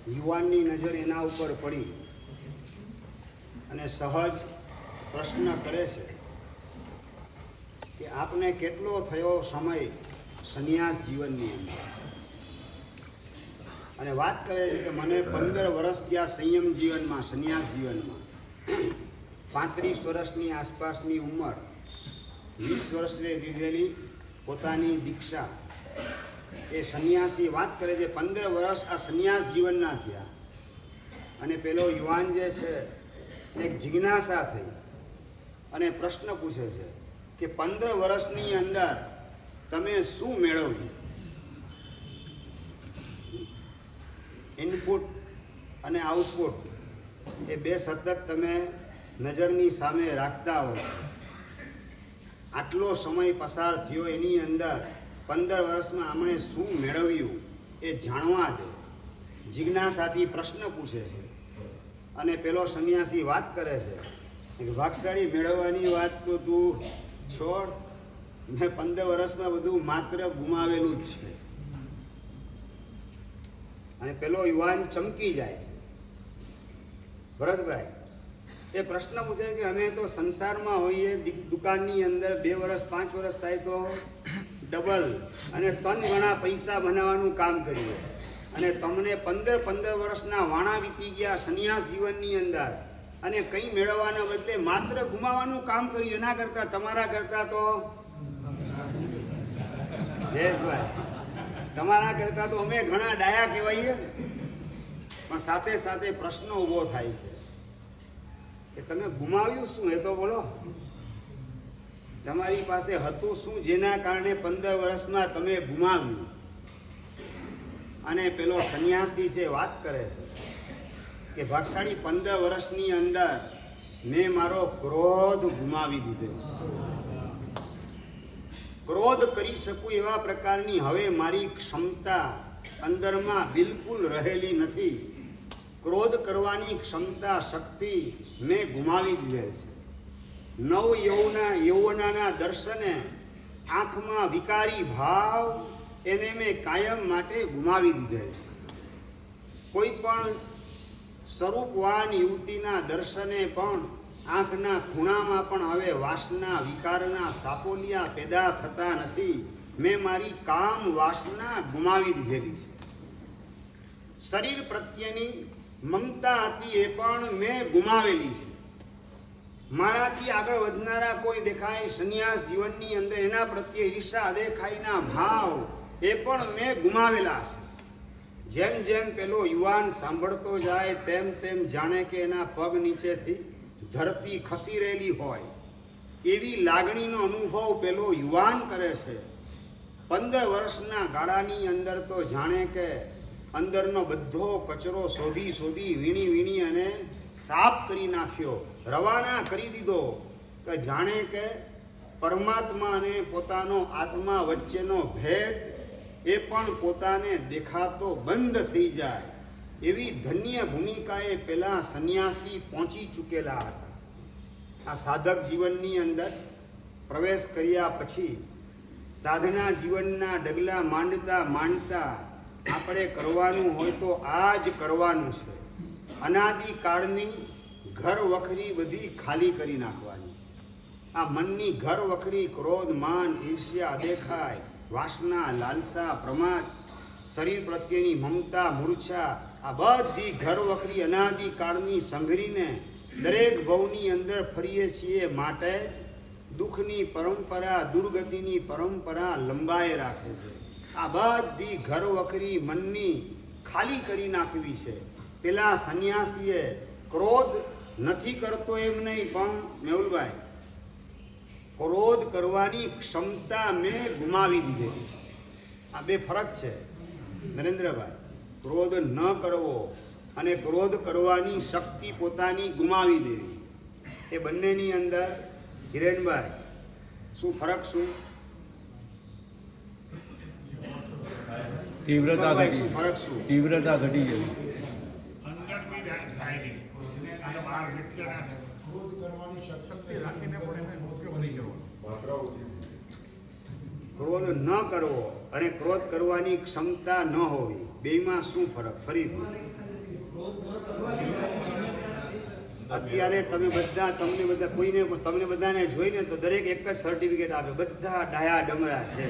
યુવાનની નજર એના ઉપર પડી અને સહજ પ્રશ્ન કરે છે કે આપને કેટલો થયો સમય સંન્યાસ જીવનની અંદર, અને વાત કરે છે કે મને 15 વર્ષ થયા સંયમ જીવનમાં, સંન્યાસ જીવનમાં. 35 વર્ષની આસપાસની ઉંમર, 20 વર્ષે દીધેલી પોતાની દીક્ષા, એ સંન્યાસી વાત કરે છે 15 વર્ષ આ સંન્યાસ જીવનના થયા. અને પેલો યુવાન જે છે એક જિજ્ઞાસા થઈ અને પ્રશ્ન પૂછે છે કે 15 વર્ષની અંદર તમે શું મેળવ્યું? ઇનપુટ અને આઉટપુટ એ બે સતત તમે નજરની સામે રાખતા હો. આટલો સમય પસાર થયો, એની અંદર 15 વર્ષમાં આમણે શું મેળવ્યું એ જાણવા દે. જિજ્ઞાસાથી પ્રશ્ન પૂછે છે. અને પેલો સંન્યાસી વાત કરે છે કે ભાગશાળી મેળવવાની વાત તો તું છોડ, મેં 15 વર્ષમાં બધું માત્ર ગુમાવેલું જ છે. અને પેલો યુવાન ચમકી જાય. ભરતભાઈ એ પ્રશ્ન પૂછે કે અમે તો સંસારમાં હોઈએ, દુકાનની અંદર 2 વર્ષ 5 વર્ષ થાય તો ડબલ અને 3 ગણા પૈસા બનાવવાનું કામ કરીએ, અને તમને 15 વર્ષના વાણા વીતી ગયા સંન્યાસ જીવનની અંદર, અને કંઈ મેળવવાના બદલે માત્ર ગુમાવવાનું કામ કર્યું. એના કરતાં તમારા કરતાં તો જયેશભાઈ, તમારા કરતાં તો અમે ઘણા ડાયા કહેવાઈએ. પણ સાથે સાથે પ્રશ્ન ઊભો થાય છે કે તમે ગુમાવ્યું શું એ તો બોલો. તમારી પાસે હતું શું જેના કારણે 15 વર્ષમાં તમે ગુમાવ્યું? અને પેલો સંન્યાસી છે વાત કરે છે કે ભાગશાળી 15 વર્ષની અંદર મેં મારો ક્રોધ ગુમાવી દીધો. ક્રોધ કરી શકું એવા પ્રકારની હવે મારી ક્ષમતા અંદરમાં બિલકુલ રહેલી નથી. ક્રોધ કરવાની ક્ષમતા, શક્તિ મેં ગુમાવી દીધેલ છે. નવ યૌવનાના દર્શને આંખમાં વિકારી ભાવ એને મેં કાયમ માટે ગુમાવી દીધેલ છે. કોઈ પણ સ્વરૂપવાન યુવતીના દર્શને પણ આંખના ખૂણામાં પણ હવે વાસના વિકારના સાપોલિયા પેદા થતા નથી. મેં મારી કામ વાસના ગુમાવી દીધેલી છે. શરીર પ્રત્યેની મમતા હતી એ પણ મેં ગુમાવેલી છે. મારાથી આગળ વધનારા કોઈ દેખાય સંન્યાસ જીવનની અંદર, એના પ્રત્યે ઈર્ષા દેખાયના ભાવ એ પણ મેં ગુમાવેલા છે. જેમ જેમ પેલો યુવાન સાંભળતો જાય તેમ તેમ જાણે કે એના પગ નીચેથી ધરતી ખસી રહેલી હોય એવી લાગણીનો અનુભવ પેલો યુવાન કરે છે. 15 વર્ષના ગાળાની અંદર તો જાણે કે અંદરનો બધો કચરો શોધી વીણી અને સાફ કરી નાખ્યો, રવાના કરી દીધો. કે જાણે કે પરમાત્મા અને પોતાનો આત્મા વચ્ચેનો ભેદ એ પણ પોતાને દેખાતો બંધ થઈ જાય એવી ધન્ય ભૂમિકાએ પેલા સંન્યાસી પહોંચી ચૂકેલા હતા. આ સાધક જીવનની અંદર પ્રવેશ કર્યા પછી સાધના જીવનના ડગલા માંડતા આપણે કરવાનું હોય તો આ જ કરવાનું છે. અનાદિકાળની ઘર વખરી બધી ખાલી કરી નાખવાની છે. આ મનની ઘર વખરી ક્રોધ, માન, ઈર્ષ્યા, અદેખાય, વાસના, લાલસા, પ્રમાદ, શરીર પ્રત્યેની મમતા, મૂર્છા, આ બધી ઘર વખરી અનાદિકાળની સંઘરીને દરેક ભવની અંદર ફરીએ છીએ માટે જ દુઃખની પરંપરા, દુર્ગતિની પરંપરા લંબાઈ રાખે છે. આ બધી ઘર વખરી મનની ખાલી કરી નાખવી છે. પેલા સંન્યાસીએ ક્રોધ નથી કરતો એમ નહીં, પણ મેહુલભાઈ ક્રોધ કરવાની ક્ષમતા મેં ગુમાવી દીધેલી. આ બે ફરક છે નરેન્દ્રભાઈ. ક્રોધ ન કરવો અને ક્રોધ કરવાની શક્તિ પોતાની ગુમાવી દેવી, એ બંનેની અંદર હિરેનભાઈ શું ફરક? શું તીવ્રતા ઘટી, શું ફરક? શું તીવ્રતા ઘટી જવી. ક્રોધ ન કરવો અને ક્રોધ કરવાની ક્ષમતા ન હોવી, બેમાં શું ફરક? ફરીથી અત્યારે તમને બધા તમને બધાને જોઈને તો દરેક એક જ સર્ટિફિકેટ આપે, બધા ડાયા ડમરા છે.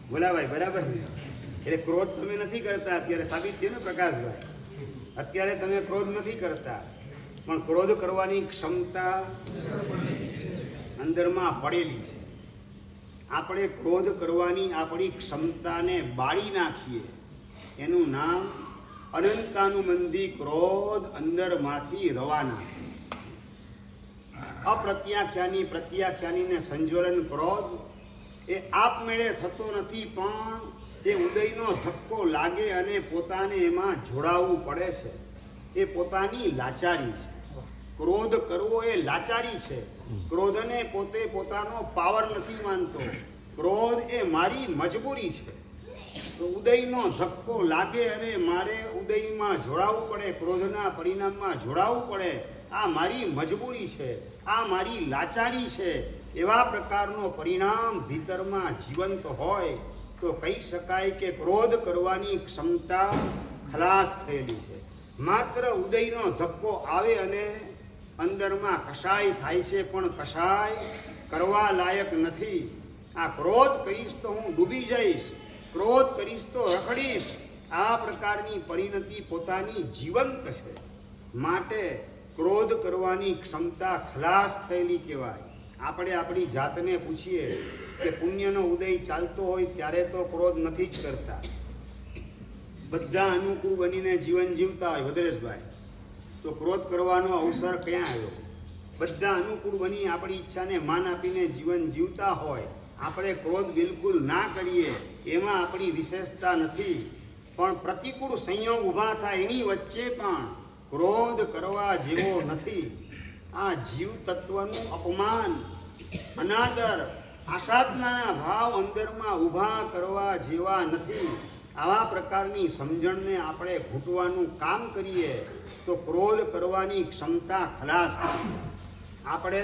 બોલાભાઈ બરાબર ને? એટલે ક્રોધ તમે નથી કરતા, અત્યારે સાબિત થયું ને પ્રકાશભાઈ. અત્યારે તમે ક્રોધ નથી કરતા, પણ ક્રોધ કરવાની ક્ષમતા અંદરમાં પડેલી છે. આપણે ક્રોધ કરવાની આપણી ક્ષમતાને બાળી નાખીએ, એનું નામ અનંતાનુબંધી ક્રોધ અંદરમાંથી રવાના. અપ્રત્યાખ્યાની પ્રત્યાખ્યાનીને સંજ્વલન ક્રોધ એ આપમેળે થતો નથી, પણ એ ઉદયનો ધક્કો લાગે અને પોતાને એમાં જોડાવવું પડે છે. એ પોતાની લાચારી છે. ક્રોધ કરવો એ લાચારી છે. ક્રોધને પોતે પોતાનો પાવર નથી માનતો. ક્રોધ એ મારી મજબૂરી છે. તો ઉદયનો ધક્કો લાગે અને મારે ઉદયમાં જોડાવવું પડે, ક્રોધના પરિણામમાં જોડાવવું પડે. આ મારી મજબૂરી છે, આ મારી લાચારી છે. એવા પ્રકારનો પરિણામ ભીતરમાં જીવંત હોય તો કહી શકાય કે ક્રોધ કરવાની ક્ષમતા ખલાસ થયેલી છે. માત્ર ઉદયનો ધક્કો આવે અને અંદરમાં કશાય થાય છે, પણ કશાય કરવા લાયક નથી. આ ક્રોધ કરીશ તો હું ડૂબી જઈશ, ક્રોધ કરીશ તો રખડીશ. આ પ્રકારની પરિણતિ પોતાની જીવંત છે. માટે ક્રોધ કરવાની ક્ષમતા ખલાસ થયેલી કહેવાય. આપણે આપણી જાતને પૂછીએ કે પુણ્યનો ઉદય ચાલતો હોય ત્યારે તો ક્રોધ નથી જ કરતા. બધા અનુકૂળ બનીને જીવન જીવતા હોય ભદ્રેશભાઈ, તો ક્રોધ કરવાનો અવસર ક્યાં આવ્યો? બધા અનુકૂળ બની આપણી ઈચ્છાને માન આપીને જીવન જીવતા હોય, આપણે ક્રોધ બિલકુલ ના કરીએ એમાં આપણી વિશેષતા નથી. પણ પ્રતિકૂળ સંયોગ ઊભા થાય એની વચ્ચે પણ ક્રોધ કરવા જેવો નથી. આ જીવ તત્વનું અપમાન, અનાદર, આસાધનાના ભાવ અંદરમાં ઊભા કરવા જેવા નથી. આવા પ્રકારની સમજણને આપણે ઘૂંટવાનું કામ કરીએ તો ક્રોધ કરવાની ક્ષમતા ખલાસ થાય. આપણે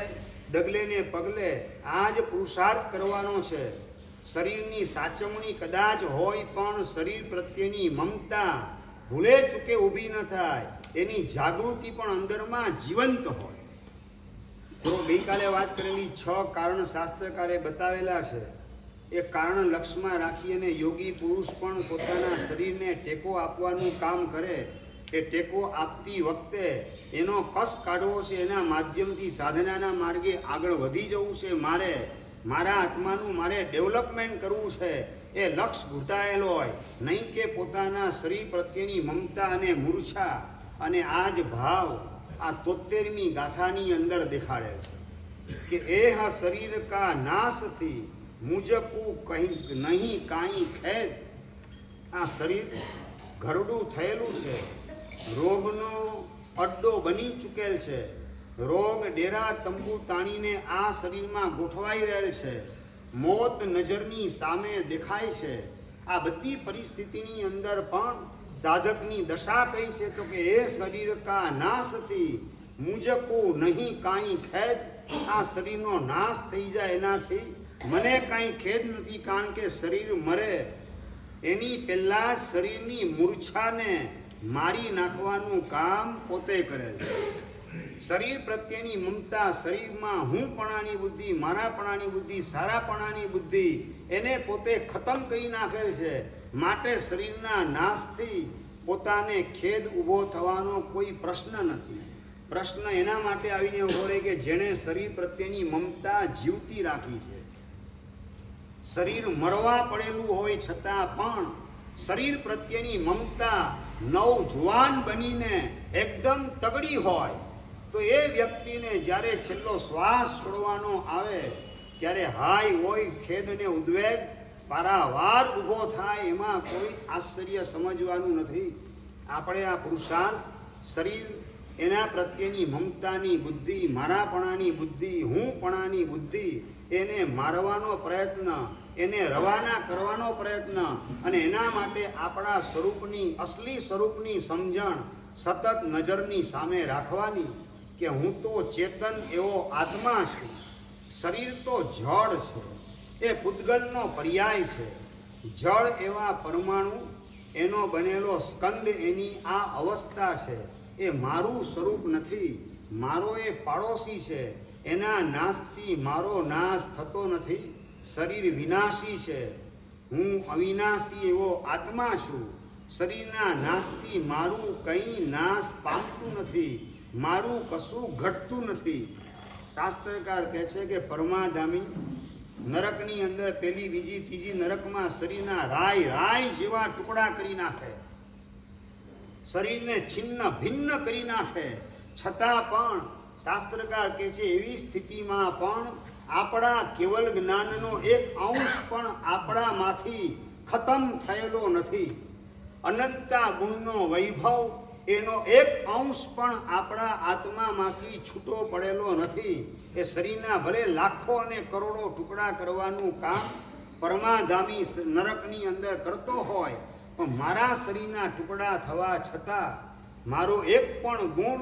ડગલે ને પગલે આ જ પુરુષાર્થ કરવાનો છે. શરીરની સાચવણી કદાચ હોય, પણ શરીર પ્રત્યેની મમતા ભૂલે ચૂકે ઊભી ન થાય, એની જાગૃતિ પણ અંદરમાં જીવંત હોય. તો ગઈકાલે વાત કરેલી 6 કારણ શાસ્ત્રકારે બતાવેલા છે. એ કારણ લક્ષ્યમાં રાખી અને યોગી પુરુષ પણ પોતાના શરીરને ટેકો આપવાનું કામ કરે. એ ટેકો આપતી વખતે એનો કસ કાઢવો છે, એના માધ્યમથી સાધનાના માર્ગે આગળ વધી જવું છે. મારા આત્માનું મારે ડેવલપમેન્ટ કરવું છે. એ લક્ષ્ય ઘૂંટાયેલો હોય, નહીં કે પોતાના શરીર પ્રત્યેની મમતા અને મૂર્છા. અને આ જ ભાવ આ 73મી ગાથાની અંદર દેખાડે છે કે એહ શરીર કા નાશથી મુજકુ કહી નહીં કાંઈ ખેદ. આ શરીર ઘરડું થયેલું છે, રોગનો અડ્ડો બની ચૂકેલ છે. રોગ ડેરા તંબુ તાણીને આ શરીરમાં ગોઠવાઈ રહેલ છે. મોત નજરની સામે દેખાય છે. આ બધી પરિસ્થિતિની અંદર પણ સાધકની દશા કઈ છે તો કે એ શરીર કા નાશથી મુજકો નહીં કાંઈ ખેદ. આ શરીરનો નાશ થઈ જાય એનાથી મને કાંઈ ખેદ નથી, કારણ કે શરીર મરે એની પહેલાં શરીરની મૂર્છાને મારી નાખવાનું કામ પોતે કરેલ. શરીર પ્રત્યેની મમતા, શરીરમાં હુંપણાની બુદ્ધિ, મારાપણાની બુદ્ધિ, સારાપણાની બુદ્ધિ એને પોતે ખતમ કરી નાખેલ છે. માટે શરીરના નાશથી પોતાને ખેદ ઊભો થવાનો કોઈ પ્રશ્ન નથી. પ્રશ્ન એના માટે આવીને ઊભો રહે કે જેણે શરીર પ્રત્યેની મમતા જીવતી રાખી છે. શરીર મરવા પડેલું હોય છતાં પણ શરીર પ્રત્યેની મમતા નવજુવાન બનીને એકદમ તગડી હોય તો એ વ્યક્તિને જ્યારે છેલ્લો શ્વાસ છોડવાનો આવે ત્યારે હાય હોય ખેદ અને ઉદ્વેગ પારાવાર ઊભો થાય. એમાં કોઈ આશ્ચર્ય સમજવાનું નથી. આપણે આ પુરુષાર્થ શરીર એના પ્રત્યેની મમતાની બુદ્ધિ, મારાપણાની બુદ્ધિ, હુંપણાની બુદ્ધિ એને મારવાનો પ્રયત્ન, એને રવાના કરવાનો પ્રયત્ન અને એના માટે આપણા સ્વરૂપની, અસલી સ્વરૂપની સમજણ સતત નજરની સામે રાખવાની કે હું તો ચેતન એવો આત્મા છું. શરીર તો જળ છે, એ પૂતગલનો પર્યાય છે. જળ એવા પરમાણુ એનો બનેલો સ્કંદ એની આ અવસ્થા છે. એ મારું સ્વરૂપ નથી. મારો એ પાડોશી છે. એના નાશથી મારો નાશ થતો નથી. શરીર વિનાશી છે. હું અવિનાશી એવો આત્મા છું. શરીરના નાશથી મારું કંઈ નાશ પામતું નથી. મારું કશું ઘટતું નથી. શાસ્ત્રકાર કહે છે કે પરમાધામી નરકની અંદર પેલી બીજી ત્રીજી નરકમાં શરીરના રાય જેવા ટુકડા કરી નાખે, શરીરને છિન્ન ભિન્ન કરી નાખે, છતાં પણ શાસ્ત્રકાર કહે છે એવી સ્થિતિમાં પણ આપણા કેવલ જ્ઞાનનો એક અંશ પણ આપણામાંથી ખતમ થયેલો નથી. અનંતા ગુણનો વૈભવ એનો એક અંશ પણ આપણા આત્મામાંથી છૂટો પડેલો નથી. એ શરીરના ભલે લાખો અને કરોડો ટુકડા કરવાનું કામ પરમાધામી નરકની અંદર કરતો હોય, પણ મારા શરીરના ટુકડા થવા છતાં મારો એક પણ ગુણ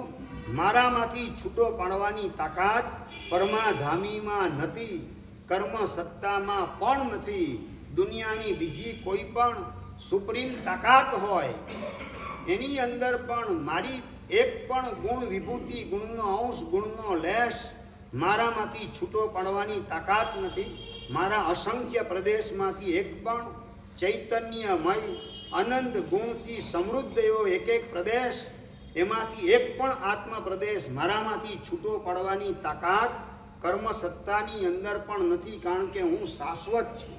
મારામાંથી છૂટો પાડવાની તાકાત પરમાધામીમાં નથી. કર્મ સત્તામાં પણ નથી. દુનિયાની બીજી કોઈ પણ સુપ્રીમ તાકાત હોય એની અંદર પણ મારી એક પણ ગુણ વિભૂતિ, ગુણનો અંશ, ગુણનો લેશ મારામાંથી છૂટો પાડવાની તાકાત નથી. મારા અસંખ્ય પ્રદેશમાંથી એક પણ ચૈતન્યમય અનંત ગુણથી સમૃદ્ધ એવો એક પ્રદેશ, એમાંથી એક પણ આત્મ પ્રદેશ મારામાંથી છૂટો પાડવાની તાકાત કર્મ સત્તાની અંદર પણ નથી. કારણ કે હું શાશ્વત છું.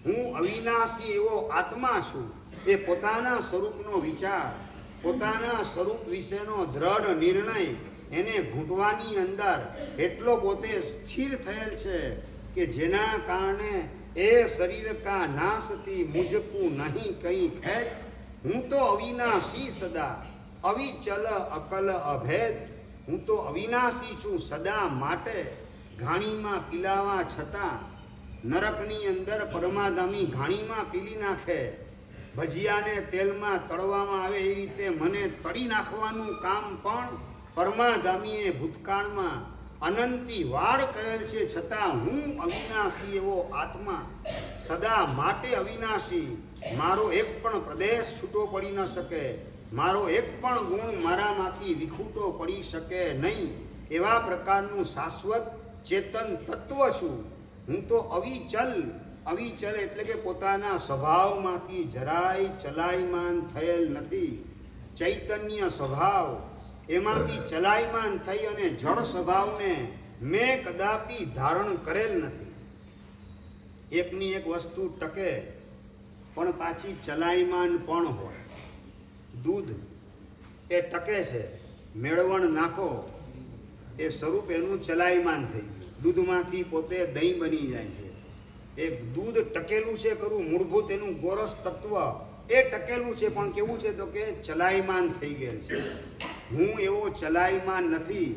હું અવિનાશી એવો આત્મા છું. એ પોતાના સ્વરૂપનો વિચાર, પોતાના સ્વરૂપ વિશેનો દ્રઢ નિર્ણય એને ઘૂંટવાની અંદર એટલો પોતે સ્થિર થયેલ છે કે જેના કારણે એ શરીર કા નાશથી મુજકુ નહીં કંઈ ખેત. હું તો અવિનાશી સદા, અવિચલ અકલ અભેદ. હું તો અવિનાશી છું સદા માટે. ઘાણીમાં પીલાવા છતાં નરકની અંદર પરમાધામી ઘાણીમાં પીલી નાખે. ભજીયાને તેલમાં તળવામાં આવે એ રીતે મને તળી નાખવાનું કામ પણ પરમાધામીએ ભૂતકાળમાં અનંતી વાર કરેલ છે. છતાં હું અવિનાશી એવો આત્મા, સદા માટે અવિનાશી. મારો એક પણ પ્રદેશ છૂટો પડી ન શકે, મારો એક પણ ગુણ મારામાંથી વિખૂટો પડી શકે નહીં. એવા પ્રકારનું શાશ્વત ચેતન તત્વ છું. હું તો અવિચલ, અવિચલ એટલે કે પોતાના સ્વભાવમાંથી જરાય ચલાયમાન થયેલ નથી. ચૈતન્ય સ્વભાવ એમાંથી ચલાયમાન થઈ અને જળ સ્વભાવને મેં કદાપી ધારણ કરેલ નથી. એકની એક વસ્તુ ટકે પણ પાછી ચલાયમાન પણ હોય. દૂધ એ ટકે છે, મેળવણ નાખો એ સ્વરૂપ એનું ચલાયમાન થઈ ગયું. દૂધમાંથી પોતે દહીં બની જાય છે. એક દૂધ ટકેલું છે ખરું, મૂળભૂત એનું ગોરસ તત્વ એ ટકેલું છે, પણ કેવું છે તો કે ચલાયમાન થઈ ગયેલ છે. હું એવો ચલાયમાન નથી.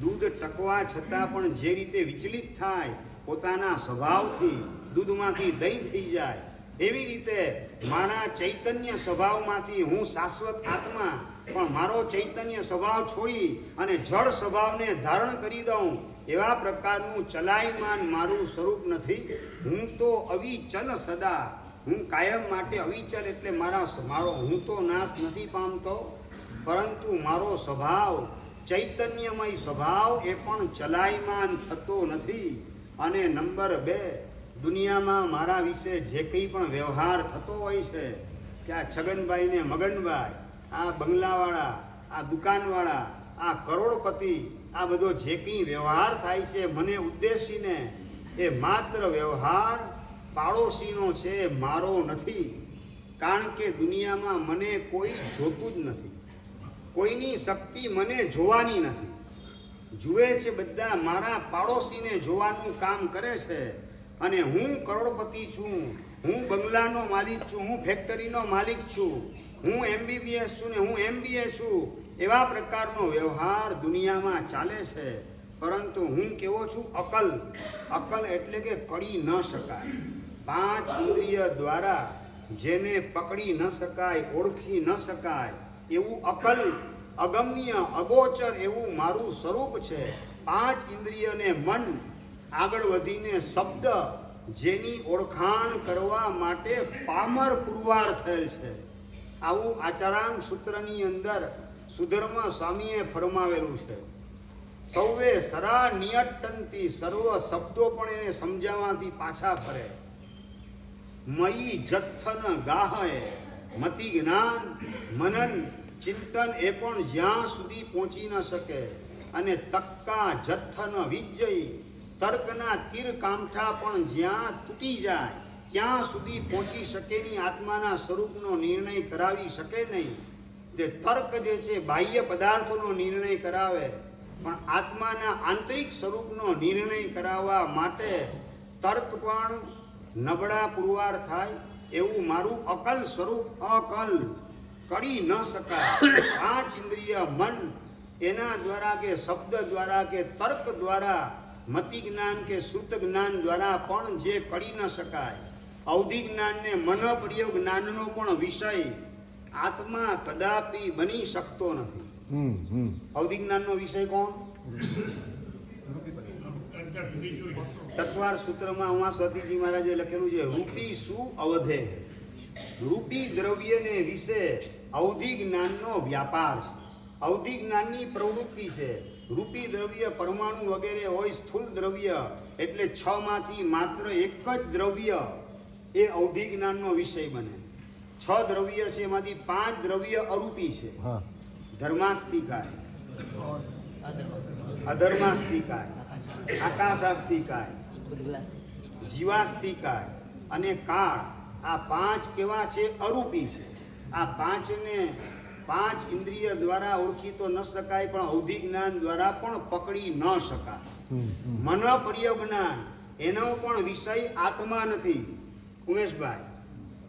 દૂધ ટકવા છતાં પણ જે રીતે વિચલિત થાય પોતાના સ્વભાવથી, દૂધમાંથી દહીં થઈ જાય, એવી રીતે મારા ચૈતન્ય સ્વભાવમાંથી હું શાશ્વત આત્મા, પણ મારો ચૈતન્ય સ્વભાવ છોડી અને જળ સ્વભાવને ધારણ કરી દઉં એવા પ્રકારનું ચલાયમાન મારું સ્વરૂપ નથી. હું તો અવિચલ સદા, હું કાયમ માટે અવિચલ એટલે મારો હું તો નાશ નથી પામતો, પરંતુ મારો સ્વભાવ, ચૈતન્યમય સ્વભાવ એ પણ ચલાયમાન થતો નથી. અને નંબર 2, દુનિયામાં મારા વિશે જે કંઈ પણ વ્યવહાર થતો હોય છે કે આ છગનભાઈ ને મગનભાઈ, આ બંગલાવાળા, આ દુકાનવાળા, આ કરોડપતિ, આ બધો જે કંઈ વ્યવહાર થાય છે મને ઉદ્દેશીને, એ માત્ર વ્યવહાર પાડોશીનો છે, મારો નથી. કારણ કે દુનિયામાં મને કોઈ જોતું જ નથી. કોઈની શક્તિ મને જોવાની નથી. જુએ છે બધા મારા પાડોશીને જોવાનું કામ કરે છે. અને હું કરોડપતિ છું, હું બંગલાનો માલિક છું, હું ફેક્ટરીનો માલિક છું, હું MBBS છું ને હું MBA છું, એવા પ્રકારનો વ્યવહાર દુનિયામાં ચાલે છે. પરંતુ હું કેવો છું? અકલ. અકલ એટલે કે કળી ન શકાય. 5 ઇન્દ્રિય દ્વારા જેને પકડી ન શકાય, ઓળખી ન શકાય એવું અકલ, અગમ્ય, અગોચર એવું મારું સ્વરૂપ છે. 5 ઇન્દ્રિયને મન, આગળ વધીને શબ્દ, જેની ઓળખાણ કરવા માટે પામર પુરવાર થયેલ છે. આવું આચારાંગ સૂત્રની અંદર સુધર્મ સ્વામીએ ફરમાવેલું છે. સૌએ સરા નિયટંતી, સર્વ શબ્દો પણ એને સમજાવવાથી પાછા ફરે. મયી જથ્થન ગાહે, મતિ જ્ઞાન મનન ચિંતન એ પણ જ્યાં સુધી પહોંચી ન શકે. અને તક્કા જથ્થન વિજયી, તર્કના તીર કામઠા પણ જ્યાં તૂટી જાય ત્યાં સુધી પહોંચી શકે નહીં, આત્માના સ્વરૂપનો નિર્ણય કરાવી શકે નહીં. તે તર્ક જે છે બાહ્ય પદાર્થોનો નિર્ણય કરાવે, પણ આત્માના આંતરિક સ્વરૂપનો નિર્ણય કરાવવા માટે તર્ક પણ નબળા પુરવાર થાય. એવું મારું અકલ સ્વરૂપ અકલ કરી ન શકાય. 5 ઇન્દ્રિય મન એના દ્વારા કે શબ્દ દ્વારા કે તર્ક દ્વારા, મતિ જ્ઞાન કે શ્રુત જ્ઞાન દ્વારા પણ જે કરી ન શકાય, અવધિ જ્ઞાનને મન પ્રયોગ જ્ઞાનનો પણ વિષય આત્મા કદાપી બની શકતો નથી. અવધિ જ્ઞાનનો વિષય કોણ? તત્વાર સૂત્રમાં ઉમાસ્વતીજી મહારાજે લખેલું છે, રૂપી શું અવધે. રૂપી દ્રવ્યને વિશે અવધિ જ્ઞાનનો વ્યાપાર છે, અવધિ જ્ઞાનની પ્રવૃત્તિ છે. રૂપી દ્રવ્ય પરમાણુ વગેરે હોય, સ્થૂળ દ્રવ્ય એટલે 6 માંથી માત્ર એક જ દ્રવ્ય એ અવધિ જ્ઞાનનો વિષય બને. 6 દ્રવ્ય છે, એમાંથી 5 દ્રવ્ય અરૂપી છે. ધર્માસ્તિકાય, અધર્માસ્તિકાય, આકાશાસ્તિકાય, જીવાસ્તિકાય અને કાળ. આ 5 કેવા છે? અરૂપી છે. આ 5ને 5 ઇન્દ્રિય દ્વારા ઓળખી તો ન શકાય, પણ અવધિ જ્ઞાન દ્વારા પણ પકડી ન શકાય. મન પ્રયોગ જ્ઞાન એનો પણ વિષય આત્મા નથી. ઉમેશભાઈ,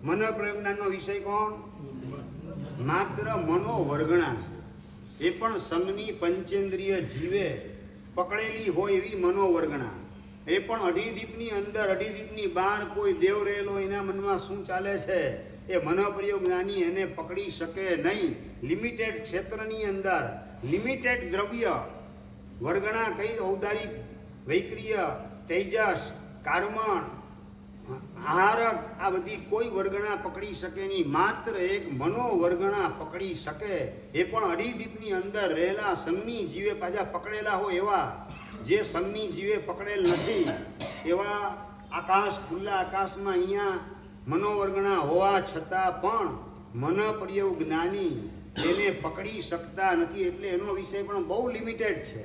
મન પ્રયોગ જ્ઞાનનો વિષય કોણ? માત્ર મનોવર્ગણા છે. એ પણ સંઘની પંચેન્દ્રિય જીવે પકડેલી હોય એવી મનોવર્ગણા. એ પણ અઢીદીપની અંદર, અઢીદીપની બહાર કોઈ દેવ રહેલો, એના મનમાં શું ચાલે છે એ મનોપ્રયોગ જ્ઞાની એને પકડી શકે નહીં. લિમિટેડ ક્ષેત્રની અંદર લિમિટેડ દ્રવ્ય વર્ગણા કઈ? ઔદારિક, વૈક્રિય, તેજસ, કાર્મણ, આહારક, આ બધી કોઈ વર્ગણા પકડી શકે નહીં. માત્ર એક મનોવર્ગણા પકડી શકે. એ પણ અઢીદીપની અંદર રહેલા સંઘની જીવે પાછા પકડેલા હોય એવા, જે સંઘની જીવે પકડેલ નથી એવા આકાશ, ખુલ્લા આકાશમાં અહીંયા મનોવર્ગણા હોવા છતાં પણ મન પ્રયોગ જ્ઞાની એને પકડી શકતા નથી. એટલે એનો વિષય પણ બહુ લિમિટેડ છે.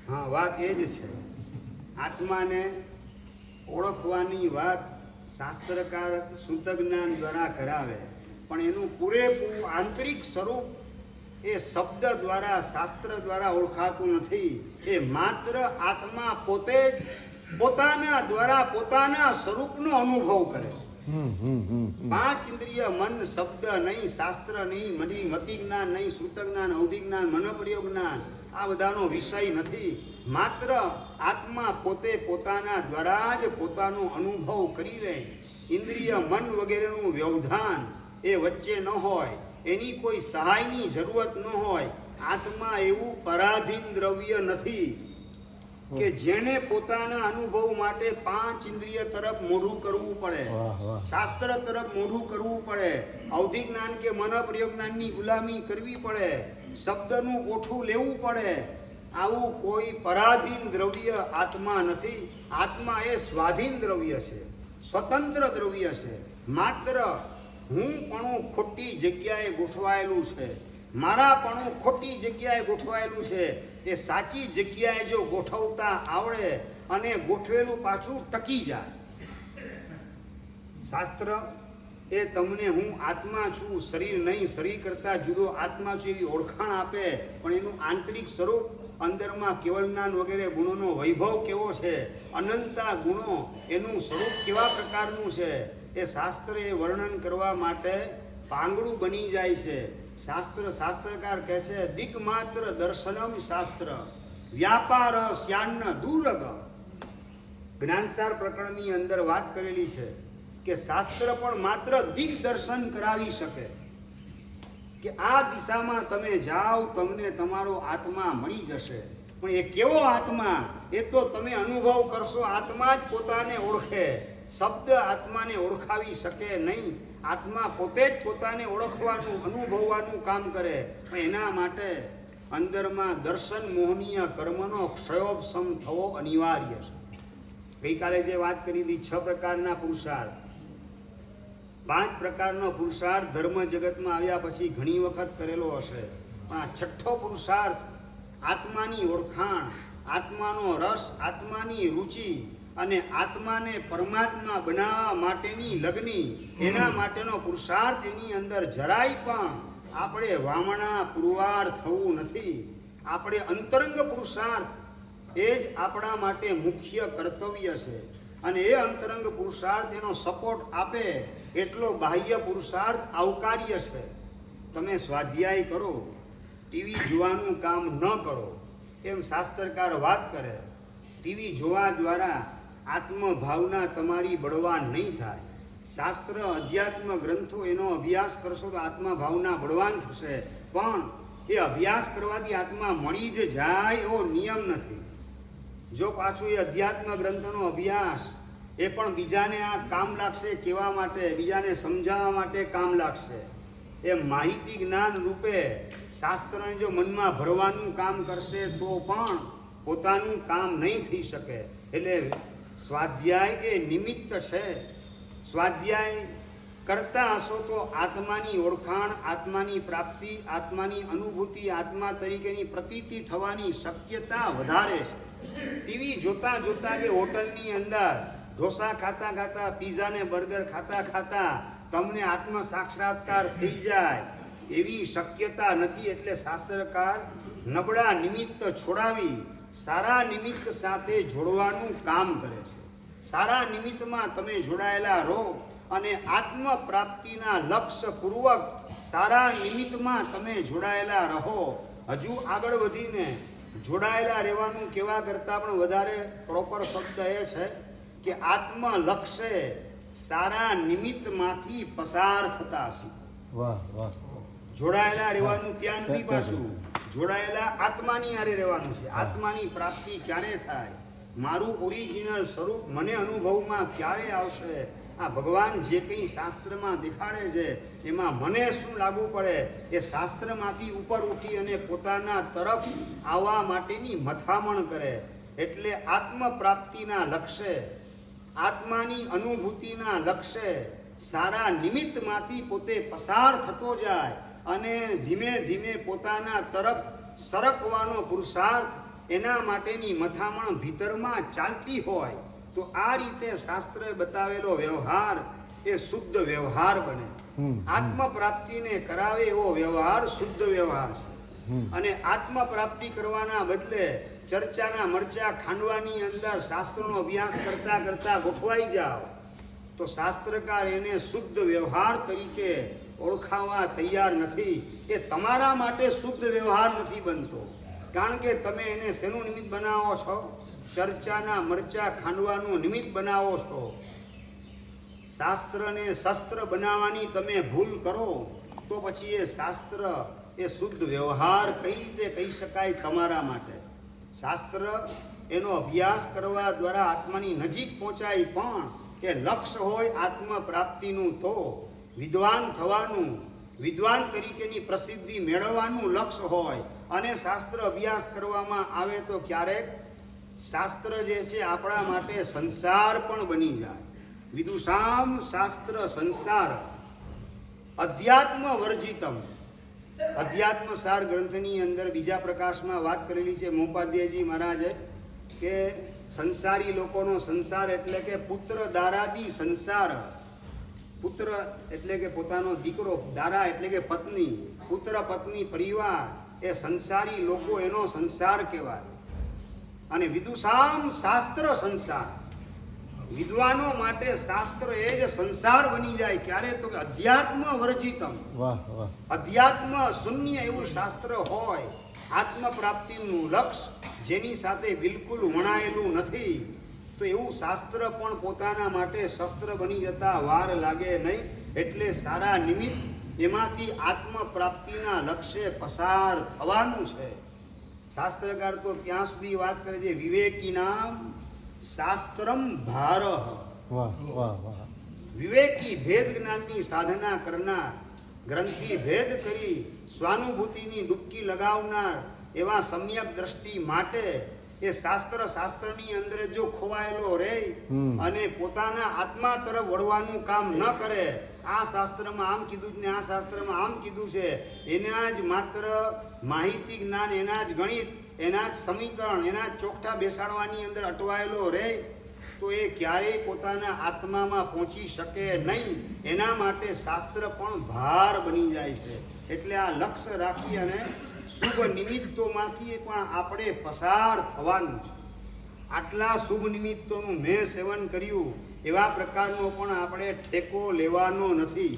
હા, વાત એ જ છે. આત્માને ઓળખવાની વાત શાસ્ત્રકાર શ્રુત જ્ઞાન દ્વારા કરાવે, પણ એનું પૂરેપૂરું આંતરિક સ્વરૂપ એ શબ્દ દ્વારા, શાસ્ત્ર દ્વારા ઓળખાતું નથી. એ માત્ર આત્મા પોતે જ પોતાના દ્વારા પોતાના સ્વરૂપનો અનુભવ કરે છે. 5 ઇન્દ્રિય મન, શબ્દ નહીં, શાસ્ત્ર નહીં, મતિ જ્ઞાન નહીં, શ્રુત જ્ઞાન, અવધિ જ્ઞાન, મનોપ્રયોગ જ્ઞાન, આ બધાનો વિષય નથી. માત્ર આત્મા પોતે પોતાના દ્વારા જ પોતાનો અનુભવ કરી લે. ઇન્દ્રિય મન વગેરેનું વ્યવધાન એ વચ્ચે ન હોય, એની કોઈ સહાયની જરૂરત ન હોય. આત્મા એવું પરાધીન દ્રવ્ય નથી કે જેને પોતાના અનુભવ માટે 5 ઇન્દ્રિય તરફ મોઢું કરવું પડે, શાસ્ત્ર તરફ મોઢું કરવું પડે, અવધિ જ્ઞાન કે મન પ્રયોગ જ્ઞાનની ગુલામી કરવી પડે, શબ્દનું ઓઠું લેવું પડે. આવું કોઈ પરાધીન દ્રવ્ય આત્મા નથી. આત્મા એ સ્વાધીન દ્રવ્ય છે, સ્વતંત્ર દ્રવ્ય છે. માત્ર હું પણ ખોટી જગ્યાએ ગોઠવાયેલું છે, મારા પણ ખોટી જગ્યાએ ગોઠવાયેલું છે. એ સાચી જગ્યાએ જો ગોઠવતા આવડે અને ગોઠવેલું પાછું ટકી જાય. શાસ્ત્ર એ તમને હું આત્મા છું, શરીર નહીં, શરીર કરતાં જુદો આત્મા છું એવી ઓળખાણ આપે, પણ એનું આંતરિક સ્વરૂપ, અંદરમાં કેવલ જ્ઞાન વગેરે ગુણોનો વૈભવ કેવો છે, અનંતા ગુણો, એનું સ્વરૂપ કેવા પ્રકારનું છે, એ શાસ્ત્ર એ વર્ણન કરવા માટે પાંગડું બની જાય છે. શાસ્ત્રકાર કહે છે, દિગ્માત્ર દર્શનમ શાસ્ત્ર વ્યાપાર શ્યાન્ન દૂરગ. જ્ઞાનસાર પ્રકરણની અંદર વાત કરેલી છે કે શાસ્ત્ર પણ માત્ર દિગ્દર્શન કરાવી શકે કે આ દિશામાં તમે જાઓ, તમને તમારો આત્મા મળી જશે. પણ એ કેવો આત્મા એ તો તમે અનુભવ કરશો. આત્મા જ પોતાને ઓળખે, શબ્દ આત્માને ઓળખાવી શકે નહીં. આત્મા પોતે જ પોતાને ઓળખવાનું અનુભવવાનું કામ કરે, પણ એના માટે અંદરમાં દર્શન મોહનીય કર્મનો ક્ષયોપશમ થવો અનિવાર્ય છે. ગઈકાલે જે વાત કરી હતી 6 પ્રકારના પુરુષાર્થ, 5 પ્રકારનો પુરુષાર્થ ધર્મ જગતમાં આવ્યા પછી ઘણી વખત કરેલો હશે, પણ આ 6થો પુરુષાર્થ આત્માની ઓળખાણ, આત્માનો રસ, આત્માની રુચિ અને આત્માને પરમાત્મા બનાવવા માટેની લગ્ની, એના માટેનો પુરુષાર્થ એની અંદર જરાય પણ આપણે વામણા પુરવાર થવું નથી. આપણે અંતરંગ પુરુષાર્થ એ જ આપણા માટે મુખ્ય કર્તવ્ય છે, અને એ અંતરંગ પુરુષાર્થ એનો સપોર્ટ આપે એટલો બાહ્ય પુરુષાર્થ આવકાર્ય છે. તમે સ્વાધ્યાય કરો, ટીવી જોવાનું કામ ન કરો, એમ શાસ્ત્રકાર વાત કરે. ટીવી જોવા દ્વારા આત્મભાવના તમારી બળવાન નહીં થાય. શાસ્ત્ર અધ્યાત્મ ગ્રંથો એનો અભ્યાસ કરશો તો આત્મભાવના બળવાન થશે, પણ એ અભ્યાસ કરવાથી આત્મા મળી જ જાય એવો નિયમ નથી. જો પાછું એ અધ્યાત્મ ગ્રંથનો અભ્યાસ એ પણ બીજાને આ કામ લાગશે કહેવા માટે, બીજાને સમજાવવા માટે કામ લાગશે, એ માહિતી જ્ઞાન રૂપે શાસ્ત્રને જો મનમાં ભરવાનું કામ કરશે તો પણ પોતાનું કામ નહીં થઈ શકે. એટલે સ્વાધ્યાય એ નિમિત્ત છે. સ્વાધ્યાય કરતા હશો તો આત્માની ઓળખાણ, આત્માની પ્રાપ્તિ, આત્માની અનુભૂતિ, આત્મા તરીકેની પ્રતીતિ થવાની શક્યતા વધારે છે. ટીવી જોતા જોતા કે હોટલની અંદર ઢોસા ખાતા ખાતા, પીઝા ને બર્ગર ખાતા ખાતા તમને આત્મ સાક્ષાત્કાર થઈ જાય એવી શક્યતા નથી. એટલે શાસ્ત્રકાર નબળા નિમિત્ત છોડાવી સારા નિમિત્ત સાથે જોડવાનું કામ કરે છે. સારા નિમિત્તમાં તમે જોડાયેલા રહો અને આત્મ પ્રાપ્તિના લક્ષ્ય પૂર્વક સારા નિમિત્તમાં તમે જોડાયેલા રહો. હજુ આગળ વધીને જોડાયેલા રહેવાનું કહેવા કરતાં પણ વધારે પ્રોપર શબ્દ એ છે કે આત્મ લક્ષ્ય સારા નિમિત્તમાંથી પસાર થતા શીખો. વાહ વાહ. જોડાયેલા રહેવાનું ત્યાં નથી, પાછું જોડાયેલા આત્માની હારે રહેવાનું છે. આત્માની પ્રાપ્તિ ક્યારે થાય, મારું ઓરિજિનલ સ્વરૂપ મને અનુભવમાં ક્યારે આવશે, આ ભગવાન જે કંઈ શાસ્ત્રમાં દેખાડે છે એમાં મને શું લાગુ પડે, એ શાસ્ત્રમાંથી ઉપર ઉઠી અને પોતાના તરફ આવવા માટેની મથામણ કરે. એટલે આત્મ પ્રાપ્તિના લક્ષ્ય, આત્માની અનુભૂતિના લક્ષ્ય સારા નિમિત્તમાંથી પોતે પસાર થતો જાય અને ધીમે ધીમે પોતાના તરફ સરકવાનો પુરુષાર્થ, એના માટેની મથામણ ભીતરમાં ચાલતી હોય તો આ રીતે શાસ્ત્રએ બતાવેલો વ્યવહાર એ શુદ્ધ વ્યવહાર બને. આત્મ પ્રાપ્તિને કરાવે એવો વ્યવહાર શુદ્ધ વ્યવહાર છે. અને આત્મ પ્રાપ્તિ કરવાના બદલે ચર્ચાના મરચા ખાંડવાની અંદર શાસ્ત્રોનો અભ્યાસ કરતા કરતા ગોઠવાઈ જાઓ તો શાસ્ત્રકાર એને શુદ્ધ વ્યવહાર તરીકે ઓળખાવા તૈયાર નથી. એ તમારા માટે શુદ્ધ વ્યવહાર નથી બનતો, કારણ કે તમે એને શેનું નિમિત્ત બનાવો છો? ચર્ચાના મરચા ખાંડવાનું નિમિત્ત બનાવો છો. શાસ્ત્રને શસ્ત્ર બનાવવાની તમે ભૂલ કરો તો પછી એ શાસ્ત્ર એ શુદ્ધ વ્યવહાર કઈ રીતે કહી શકાય તમારા માટે? શાસ્ત્ર એનો અભ્યાસ કરવા દ્વારા આત્માની નજીક પહોંચાય, પણ એ લક્ષ્ય હોય આત્મ પ્રાપ્તિનું તો વિદ્વાન થવાનું, વિદ્વાન તરીકેની પ્રસિદ્ધિ મેળવવાનું લક્ષ્ય હોય અને શાસ્ત્ર અભ્યાસ કરવામાં આવે તો ક્યારેક શાસ્ત્ર જે છે આપણા માટે સંસાર પણ બની જાય. વિદુષામ શાસ્ત્ર સંસાર અધ્યાત્મ વર્જિતમ. અધ્યાત્મ સાર ગ્રંથની અંદર બીજા પ્રકાશમાં વાત કરેલી છે મોપાધ્યાયજી મહારાજે કે સંસારી લોકોનો સંસાર એટલે કે પુત્ર દારાદી સંસાર. પુત્ર એટલે કે પોતાનો દીકરો, દારા એટલે કે પત્ની, પુત્ર પત્ની પરિવાર એ સંસારી લોકો એનો સંસાર કહેવાય. અને વિદુષામ શાસ્ત્ર સંસાર, વિદ્વાનો માટે શાસ્ત્ર એ જ સંસાર બની જાય. ક્યારે? તો કે અધ્યાત્મ વર્જિતમ. વાહ વાહ. અધ્યાત્મ શૂન્ય એવું શાસ્ત્ર હોય, આત્મ પ્રાપ્તિનું લક્ષ્ય જેની સાથે બિલકુલ વણાયેલું નથી, તો એવું શાસ્ત્ર પણ પોતાના માટે શસ્ત્ર બની જતા વાર લાગે નહીં. એટલે સારા નિમિત્ત એમાંથી આત્મ પ્રાપ્તિના લક્ષ્ય પસાર થવાનું છે. શાસ્ત્રકાર તો ત્યાં સુધી વાત કરે છે વિવેકી નામ શાસ્ત્રમ ભાર. વાહ વાહ વાહ. વિવેકી ભેદ જ્ઞાનની સાધના કરનાર, ગ્રંથિ ભેદ કરી સ્વાનુભૂતિની ડૂબકી લગાવનાર એવા સમ્યક દ્રષ્ટિ માટે એ શાસ્ત્રની અંદર જો ખોવાયેલો રહે અને પોતાના આત્મા તરફ વળવાનું કામ ન કરે, આ શાસ્ત્રમાં આમ કીધું છે ને આ શાસ્ત્રમાં આમ કીધું છે, એના જ માત્ર માહિતી જ્ઞાન, એના જ ગણિત, એના જ સમીકરણ, એના જ ચોકઠા બેસાડવાની અંદર અટવાયેલો રહે તો એ ક્યારેય પોતાના આત્મામાં પહોંચી શકે નહીં. એના માટે શાસ્ત્ર પણ ભાર બની જાય છે. એટલે આ લક્ષ્ય રાખી અને શુભ નિમિત્તોમાંથી પણ આપણે પસાર થવાનું છે. આટલા શુભ નિમિત્તોનું મેં સેવન કર્યું એવા પ્રકારનો પણ આપણે ઠેકો લેવાનો નથી.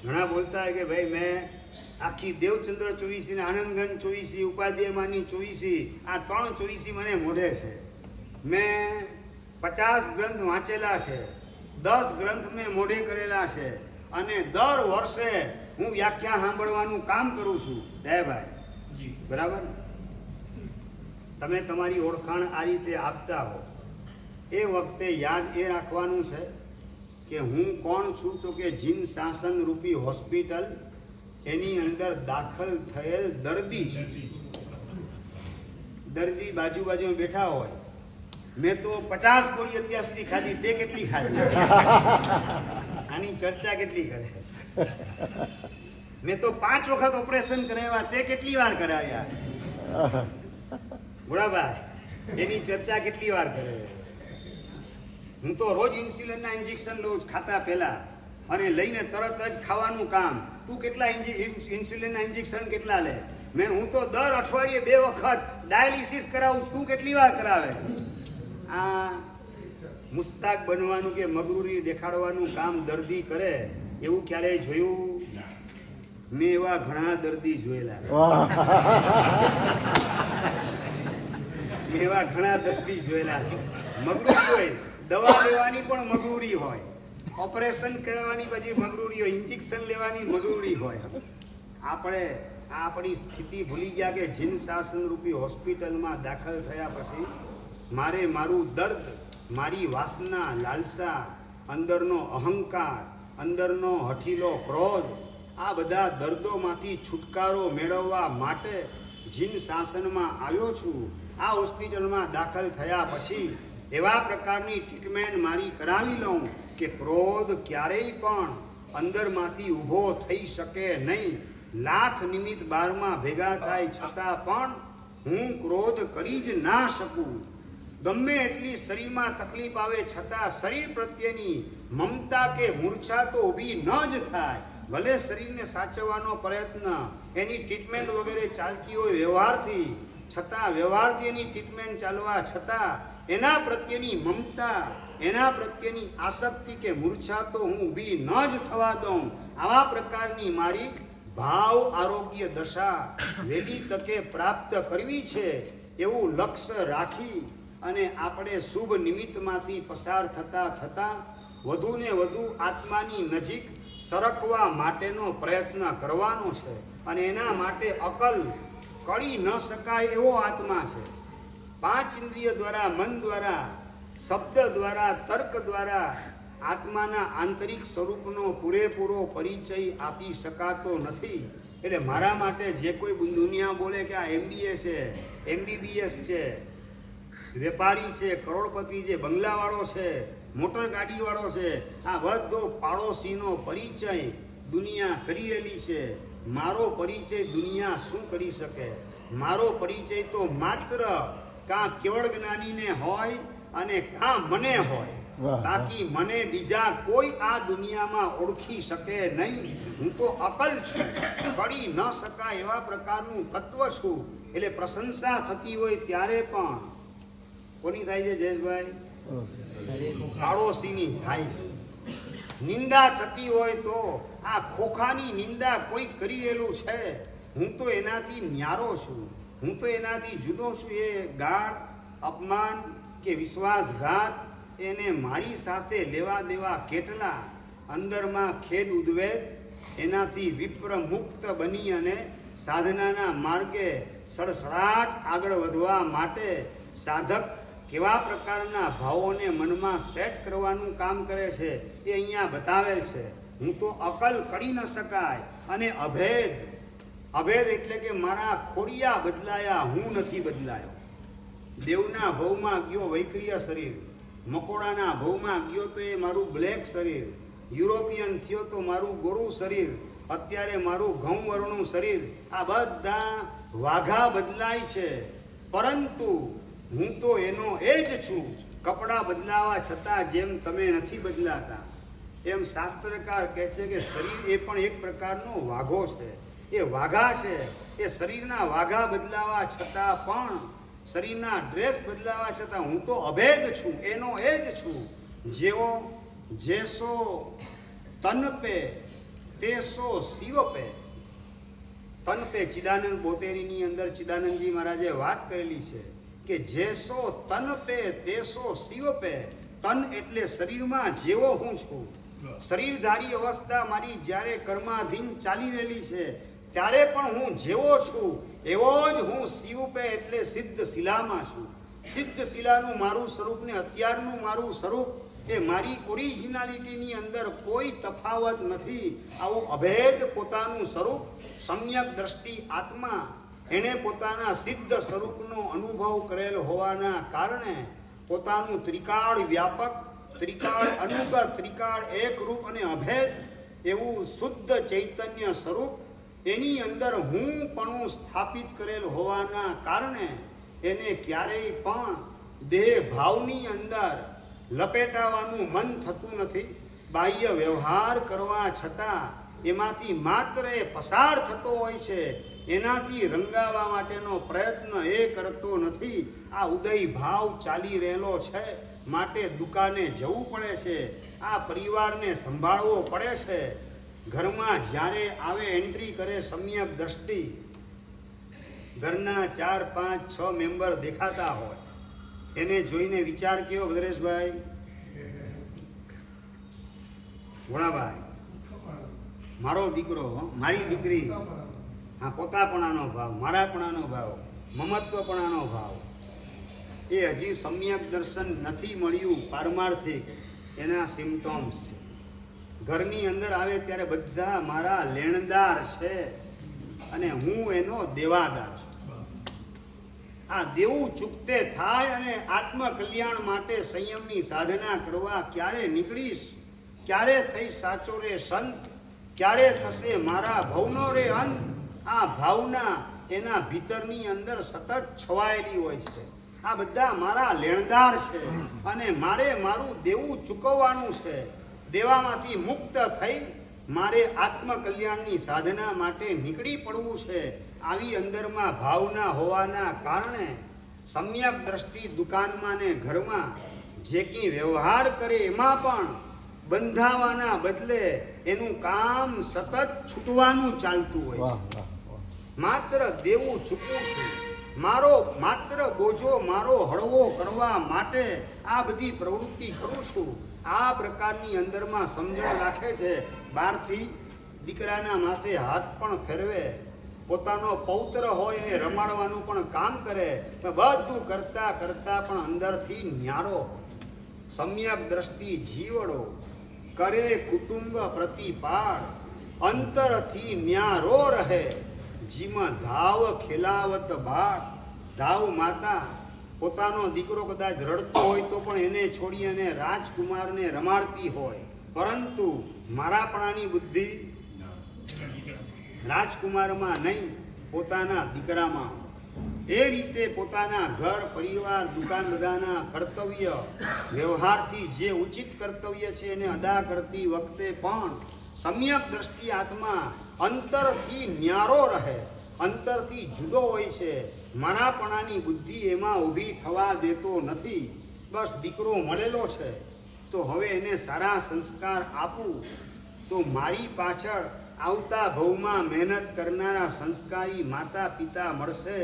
ઘણા બોલતા હોય કે ભાઈ મેં આખી દેવચંદ્ર ચોવીસી ને આનંદગંજ ચોવીસી, ઉપાધ્યાયમાંની ચોવીસી, આ 3 ચોવીસી મને મોઢે છે. મેં 50 ગ્રંથ વાંચેલા છે, 10 ગ્રંથ મેં મોઢે કરેલા છે અને દર વર્ષે હું વ્યાખ્યા સાંભળવાનું કામ કરું છું. ભાઈ બરાબર, તમે તમારી ઓળખાણ આ રીતે આપતા હો એ વખતે યાદ એ રાખવાનું છે કે હું કોણ છું, તો કે જીન શાસન રૂપી હોસ્પિટલ એની અંદર દાખલ થયેલ દર્દી બાજુમાં બેઠા હોય. મેં તો 50 ગોળી અત્યાર સુધી ખાધી, તે કેટલી ખાધી? આની ચર્ચા કેટલી કરે? મેં તો 5 વખત ઓપરેશન કરાવ્યા, તે કેટલી વાર કરાવ્યા? ભોળાભાઈ એની ચર્ચા કેટલી વાર કરે? હું તો રોજ ઇન્સ્યુલિનના ઇન્જેક્શન લઉં ખાતા પહેલા અને લઈને તરત જ ખાવાનું કામ. તું કેટલા ઇન્સ્યુલિનના ઇન્જેક્શન કેટલા લે? હું તો દર અઠવાડિયે 2 વખત ડાયાલિસિસ કરાવું, તું કેટલી વાર કરાવે? આ મુસ્તાક બનવાનું કે મગરૂરી દેખાડવાનું કામ દર્દી કરે એવું ક્યારેય જોયું? મેં એવા ઘણા દર્દી જોયેલા. મેં એવા ઘણા દર્દી જોયેલા છે. મગરૂરી હોય, દવા લેવાની પણ મગરૂરી હોય, ઓપરેશન કરવાની પછી મગરૂરી હોય, ઇન્જેક્શન લેવાની મગરૂરી હોય. આપણે આપણી સ્થિતિ ભૂલી ગયા કે જીન શાસન રૂપી હોસ્પિટલમાં દાખલ થયા પછી મારે મારું દર્દ, મારી વાસના, લાલસા, અંદરનો અહંકાર, અંદરનો હઠીલો ક્રોધ, આ બધા દર્દોમાંથી છુટકારો મેળવવા માટે જીન શાસનમાં આવ્યો છું. આ હોસ્પિટલમાં દાખલ થયા પછી એવા પ્રકારની ટ્રીટમેન્ટ મારી કરાવી લઉં કે ક્રોધ ક્યારેય પણ અંદરમાંથી ઊભો થઈ શકે નહીં. લાખ નિમિત્ત બારમાં ભેગા થાય છતાં પણ હું ક્રોધ કરી જ ના શકું. ગમે એટલી શરીરમાં તકલીફ આવે છતાં શરીર પ્રત્યેની મમતા કે મૂર્છા તો ઊભી ન જ થાય. ભલે શરીરને સાચવવાનો પ્રયત્ન, એની ટ્રીટમેન્ટ વગેરે ચાલતી હોય વ્યવહારથી, છતાં વ્યવહારથી એની ટ્રીટમેન્ટ ચાલવા છતાં એના પ્રત્યેની મમતા, એના પ્રત્યેની આસક્તિ કે મૂર્છા તો હું ઊભી ન જ થવા દઉં. આવા પ્રકારની મારી ભાવ આરોગ્ય દશા વહેલી તકે પ્રાપ્ત કરવી છે એવું લક્ષ્ય રાખી અને આપણે શુભ નિમિત્તમાંથી પસાર થતા વધુ ને વધુ આત્માની નજીક સરકવા માટેનો પ્રયત્ન કરવાનો છે. અને એના માટે અકલ કળી ન શકાય એવો આત્મા છે. 5 ઇન્દ્રિય દ્વારા, મન દ્વારા, શબ્દ દ્વારા, તર્ક દ્વારા આત્માના આંતરિક સ્વરૂપનો પૂરેપૂરો પરિચય આપી શકાતો નથી. એટલે મારા માટે જે કોઈ દુનિયા બોલે કે આ MBA છે, MBBS છે, વેપારી છે, કરોડપતિ છે, બંગલાવાળો છે, મોટર ગાડીવાળો છે, આ બધો પાડોશીનો પરિચય દુનિયા કરી રહેલી છે. મારો પરિચય દુનિયા શું કરી શકે? મારો પરિચય તો માત્ર કાં કેવળ જ્ઞાનીને હોય અને કાં મને હોય. બાકી મને બીજા કોઈ આ દુનિયામાં ઓળખી શકે નહીં. હું તો અકલ છું, કળી ન શકાય એવા પ્રકારનું તત્વ છું. એટલે પ્રશંસા થતી હોય ત્યારે પણ કોની થાય છે જયેશભાઈ? પાડોશીની થાય છે. નિંદા થતી હોય તો આ ખોખાની નિંદા કોઈ કરી રહેલું છે, હું તો એનાથી ન્યારો છું, હું તો એનાથી જુદો છું. એ ગાળ, અપમાન કે વિશ્વાસઘાત એને મારી સાથે લેવા દેવા કેટલા? અંદરમાં ખેદ ઉદ્વેગ, એનાથી વિપ્ર મુક્ત બની અને સાધનાના માર્ગે સડસડાટ આગળ વધવા માટે સાધક કેવા પ્રકારના ભાવોને મનમાં સેટ કરવાનું કામ કરે છે એ અહીંયા બતાવેલ છે. હું તો અકલ કરી ન શકાય અને અભેદ. અભેદ એટલે કે મારા ખોડિયા બદલાયા, હું નથી બદલાયો. દેવના ભવમાં ગયો વૈક્રિય શરીર, મકોડાના ભવમાં ગયો તો એ મારું બ્લેક શરીર, યુરોપિયન થયો તો મારું ગોરું શરીર, અત્યારે મારું ઘઉં વર્ણનું શરીર. આ બધા વાઘા બદલાય છે, પરંતુ હું તો એનો એ જ છું. કપડાં બદલાવા છતાં જેમ તમે નથી બદલાતા, એમ શાસ્ત્રકાર કહે છે કે શરીર એ પણ એક પ્રકારનો વાઘો છે. એ વાઘા છે. એ શરીરના વાઘા બદલાવા છતાં પણ, શરીરના ડ્રેસ બદલાવા છતાં હું તો અભેદ છું, એનો એ જ છું. જેવો જેસો તન પે તેસો શિવ પે. તન પે ચિદાનંદ બોતેરીની અંદર ચિદાનંદજી મહારાજે વાત કરેલી છે કે જેસો તન પે તેસો શિવ પે. તન એટલે શરીરમાં જેવો હું છું, શરીરધારી અવસ્થા મારી જ્યારે કર્માધીન ચાલી રહેલી છે ત્યારે પણ હું જેવો છું એવો જ હું શિવ પે એટલે સિદ્ધ શિલામાં છું. સિદ્ધ શિલાનું મારું સ્વરૂપ ને અત્યારનું મારું સ્વરૂપ એ મારી ઓરિજિનાલિટીની અંદર કોઈ તફાવત નથી. આવું અભેદ પોતાનું સ્વરૂપ સમ્યક દ્રષ્ટિ આત્મા એણે પોતાના સિદ્ધ સ્વરૂપનો અનુભવ કરેલ હોવાના કારણે પોતાનું ત્રિકાળ વ્યાપક, ત્રિકાળ અનુગત, ત્રિકાળ એકરૂપ અને અભેદ એવું શુદ્ધ ચૈતન્ય સ્વરૂપ એની અંદર હું પણ સ્થાપિત કરેલ હોવાના કારણે એને ક્યારેય પણ દેહ ભાવની અંદર લપેટાવાનું મન થતું નથી. બાહ્ય વ્યવહાર કરવા છતાં એમાંથી માત્ર એ પસાર થતો હોય છે, એનાથી રંગાવા માટેનો પ્રયત્ન એ કરતો નથી. આ ઉદય ભાવ ચાલી રહેલો છે, માટે દુકાને જવું પડે છે, આ પરિવારને સંભાળવો પડે છે. ઘરમાં જ્યારે આવે એન્ટ્રી કરે સમ્યક દ્રષ્ટિ, ઘરના 4, 5, 6 મેમ્બર દેખાતા હોય, એને જોઈને વિચાર કયો ભદ્રેશભાઈ, ભોળાભાઈ, મારો દીકરો, મારી દીકરી, હા, પોતાપણાનો ભાવ, મારાપણાનો ભાવ, મમત્વપણાનો ભાવ, એ હજી સમ્યક દર્શન નથી મળ્યું. પારમાર્થિક એના સિમ્ટોમ્સ છે. ઘરની અંદર આવે ત્યારે બધા મારા લેણદાર છે અને હું એનો દેવાદાર છું. આ દેવું ચૂકતે થાય અને આત્મકલ્યાણ માટે સંયમની સાધના કરવા ક્યારે નીકળીશ, ક્યારે થઈ સાચો રે સંત, ક્યારે થશે મારા ભવનો રે અંત. આ ભાવના એના ભીતરની અંદર સતત છવાયેલી હોય છે. આ બધા મારા લેણદાર છે અને મારે મારું દેવું ચૂકવવાનું છે. દેવામાંથી મુક્ત થઈ મારે આત્મકલ્યાણની સાધના માટે નીકળી પડવું છે. આવી અંદરમાં ભાવના હોવાના કારણે સમ્યક દ્રષ્ટિ દુકાનમાં ને ઘરમાં જે કંઈ વ્યવહાર કરે એમાં પણ બંધાવાના બદલે એનું કામ સતત છૂટવાનું ચાલતું હોય છે. માત્ર દેવું ચૂકવું છું, મારો માત્ર બોજો મારો હળવો કરવા માટે આ બધી પ્રવૃત્તિ કરું છું. આ પ્રકારની અંદરમાં સમજણ રાખે છે. બહારથી દીકરાના માથે હાથ પણ ફેરવે, પોતાનો પૌત્ર હોય એને રમાડવાનું પણ કામ કરે, બધું કરતા કરતા પણ અંદરથી ન્યારો સમ્યક દ્રષ્ટિ જીવડો કરે કુટુંબ પ્રતિપાળ, અંતરથી ન્યારો રહે જીમાં ધાવ ખેલાવત બાળ. ધાવ માતા પોતાનો દીકરો કદાચ રડતો હોય તો પણ એને છોડી અને રાજકુમારને રમાડતી હોય, પરંતુ મારાપણાની બુદ્ધિ રાજકુમારમાં નહીં, પોતાના દીકરામાં. એ રીતે પોતાના ઘર પરિવાર દુકાન બધાના કર્તવ્ય વ્યવહારથી જે ઉચિત કર્તવ્ય છે એને અદા કરતી વખતે પણ સમ્યક દ્રષ્ટિ આત્મા અંતરથી ન્યારો રહે, અંતરથી જુદો હોય છે. મારાપણાની બુદ્ધિ એમાં ઊભી થવા દેતો નથી. બસ દીકરો મળેલો છે તો હવે એને સારા સંસ્કાર આપું તો મારી પાછળ આવતા ભવમાં મહેનત કરનારા સંસ્કારી માતા પિતા મળશે,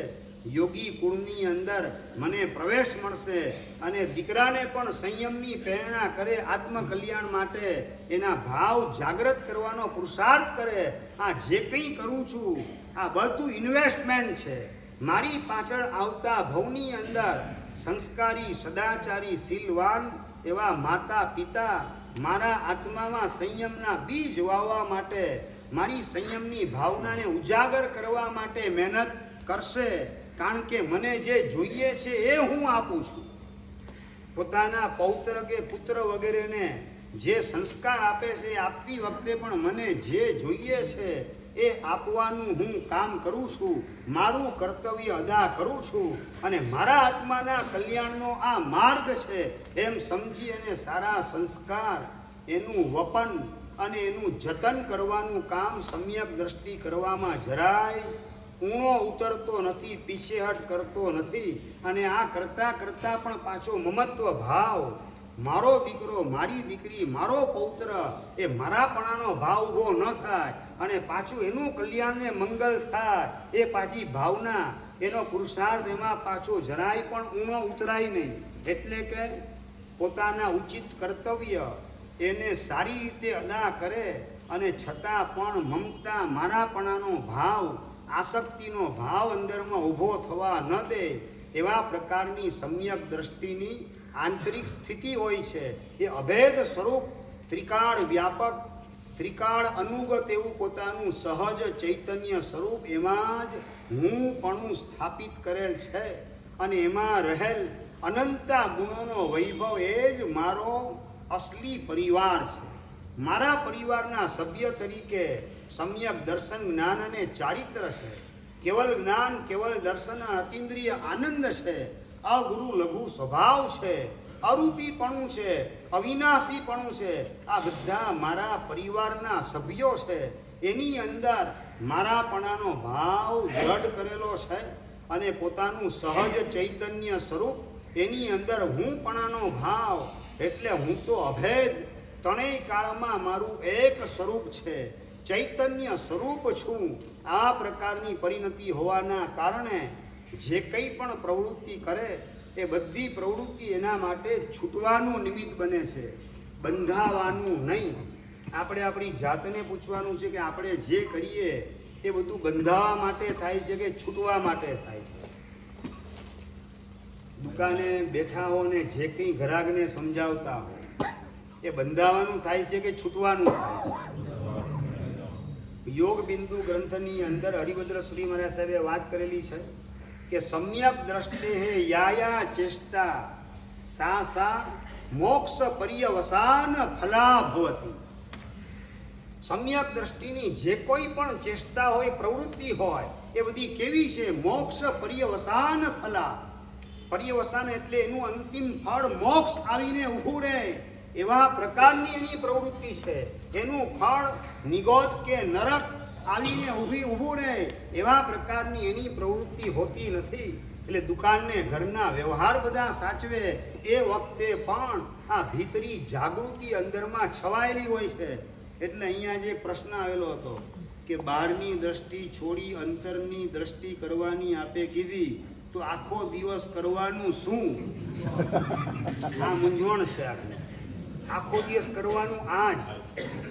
યોગી કુળની અંદર મને પ્રવેશ મળશે અને દીકરાને પણ સંયમની પ્રેરણા કરે, આત્મકલ્યાણ માટે એના ભાવ જાગૃત કરવાનો પુરુષાર્થ કરે. આ જે કંઈ કરું છું આ બધું ઇન્વેસ્ટમેન્ટ છે. મારી પાછળ આવતા ભવની અંદર સંસ્કારી, સદાચારી, શીલવાન એવા માતા પિતા મારા આત્મામાં સંયમના બીજ વાવવા માટે, મારી સંયમની ભાવનાને ઉજાગર કરવા માટે મહેનત કરશે. કારણ કે મને જે જોઈએ છે એ હું આપું છું. પોતાના પૌત્ર કે પુત્ર વગેરેને જે સંસ્કાર આપે છે એ આપતી વખતે પણ મને જે જોઈએ છે એ આપવાનું હું કામ કરું છું, મારું કર્તવ્ય અદા કરું છું. અને મારા આત્માના કલ્યાણનો આ માર્ગ છે એમ સમજી અને સારા સંસ્કાર, એનું વપન અને એનું જતન કરવાનું કામ સમ્યક દ્રષ્ટિ કરવામાં જરાય ઊણો ઉતરતો નથી, પીછેહટ કરતો નથી. અને આ કરતાં કરતાં પણ પાછો મમત્વ ભાવ, મારો દીકરો, મારી દીકરી, મારો પૌત્ર, એ મારાપણાનો ભાવ ઊભો ન થાય અને પાછું એનું કલ્યાણ ને મંગલ થાય, એ પાછી ભાવના, એનો પુરુષાર્થ એમાં પાછો જરાય પણ ઊણો ઉતરાય નહીં. એટલે કે પોતાના ઉચિત કર્તવ્ય એને સારી રીતે અદા કરે અને છતાં પણ મમતા, મારાપણાનો ભાવ, આસક્તિનો ભાવ અંદરમાં ઊભો થવા ન દે, એવા પ્રકારની સમ્યક દ્રષ્ટિની આંતરિક સ્થિતિ હોય છે. એ અભેદ સ્વરૂપ, ત્રિકાળ વ્યાપક, ત્રિકાળ અનુગત એવું પોતાનું સહજ ચૈતન્ય સ્વરૂપ, એમાં જ હું પણ સ્થાપિત કરેલ છે. અને એમાં રહેલ અનંતા ગુણોનો વૈભવ એ જ મારો અસલી પરિવાર છે. મારા પરિવારના સભ્ય તરીકે સમ્યક દર્શન, જ્ઞાન અને ચારિત્ર છે. કેવલ જ્ઞાન, કેવલ દર્શન, અતિન્દ્રિય આનંદ છે. અગુરુ લઘુ સ્વભાવ છે, અરૂપીપણું છે, અવિનાશીપણું છે. આ બધા મારા પરિવારના સભ્યો છે. એની અંદર મારાપણાનો ભાવ દ્રઢ કરેલો છે અને પોતાનું સહજ ચૈતન્ય સ્વરૂપ, એની અંદર હુંપણાનો ભાવ. એટલે હું તો અભેદ, ત્રણેય કાળમાં મારું એક સ્વરૂપ છે, ચૈતન્ય સ્વરૂપ છું. આ પ્રકારની પરિણતિ હોવાના કારણે જે કંઈ પણ પ્રવૃત્તિ કરે એ બધી પ્રવૃત્તિ એના માટે છૂટવાનું નિમિત્ત બને છે, બંધાવાનું નહીં. આપણે આપણી જાતને પૂછવાનું છે કે આપણે જે કરીએ એ બધું બંધાવા માટે થાય છે કે છૂટવા માટે થાય છે. દુકાને બેઠા હો ને જે કંઈ ગ્રાહકને સમજાવતા હો એ બંધાવાનું થાય છે કે છૂટવાનું થાય છે. યોગ બિંદુ ગ્રંથની અંદર હરિભદ્ર સુરી મહારાજ સાહેબે વાત કરેલી છે કે સમ્યક દ્રષ્ટિ હે યા ચેષ્ટા સા સા મોક્ષ પર્યવસાન ફલા ભવતી. સમ્યક દ્રષ્ટિની જે કોઈ પણ ચેષ્ટા હોય, પ્રવૃત્તિ હોય, એ બધી કેવી છે? મોક્ષ પર્યવસાન ફલા. પર્યવસાન એટલે એનું અંતિમ ફળ મોક્ષ આવીને ઊભું રહે એવા પ્રકારની એની પ્રવૃત્તિ છે. એનું ફળ નિગોદ કે નરક આવીને ઊભું રહે એવા પ્રકારની એની પ્રવૃત્તિ હોતી નથી. એટલે દુકાનને, ઘરના વ્યવહાર બધા સાચવે એ વખતે પણ આ ભીતરી જાગૃતિ અંદરમાં છવાયેલી હોય છે. એટલે અહીંયા જે પ્રશ્ન આવેલો હતો કે બહારની દ્રષ્ટિ છોડી અંતરની દ્રષ્ટિ કરવાની આપે કીધી, તો આખો દિવસ કરવાનું શું? આ મૂંઝવણ છે. આપણે આખો દિવસ કરવાનું આ જ.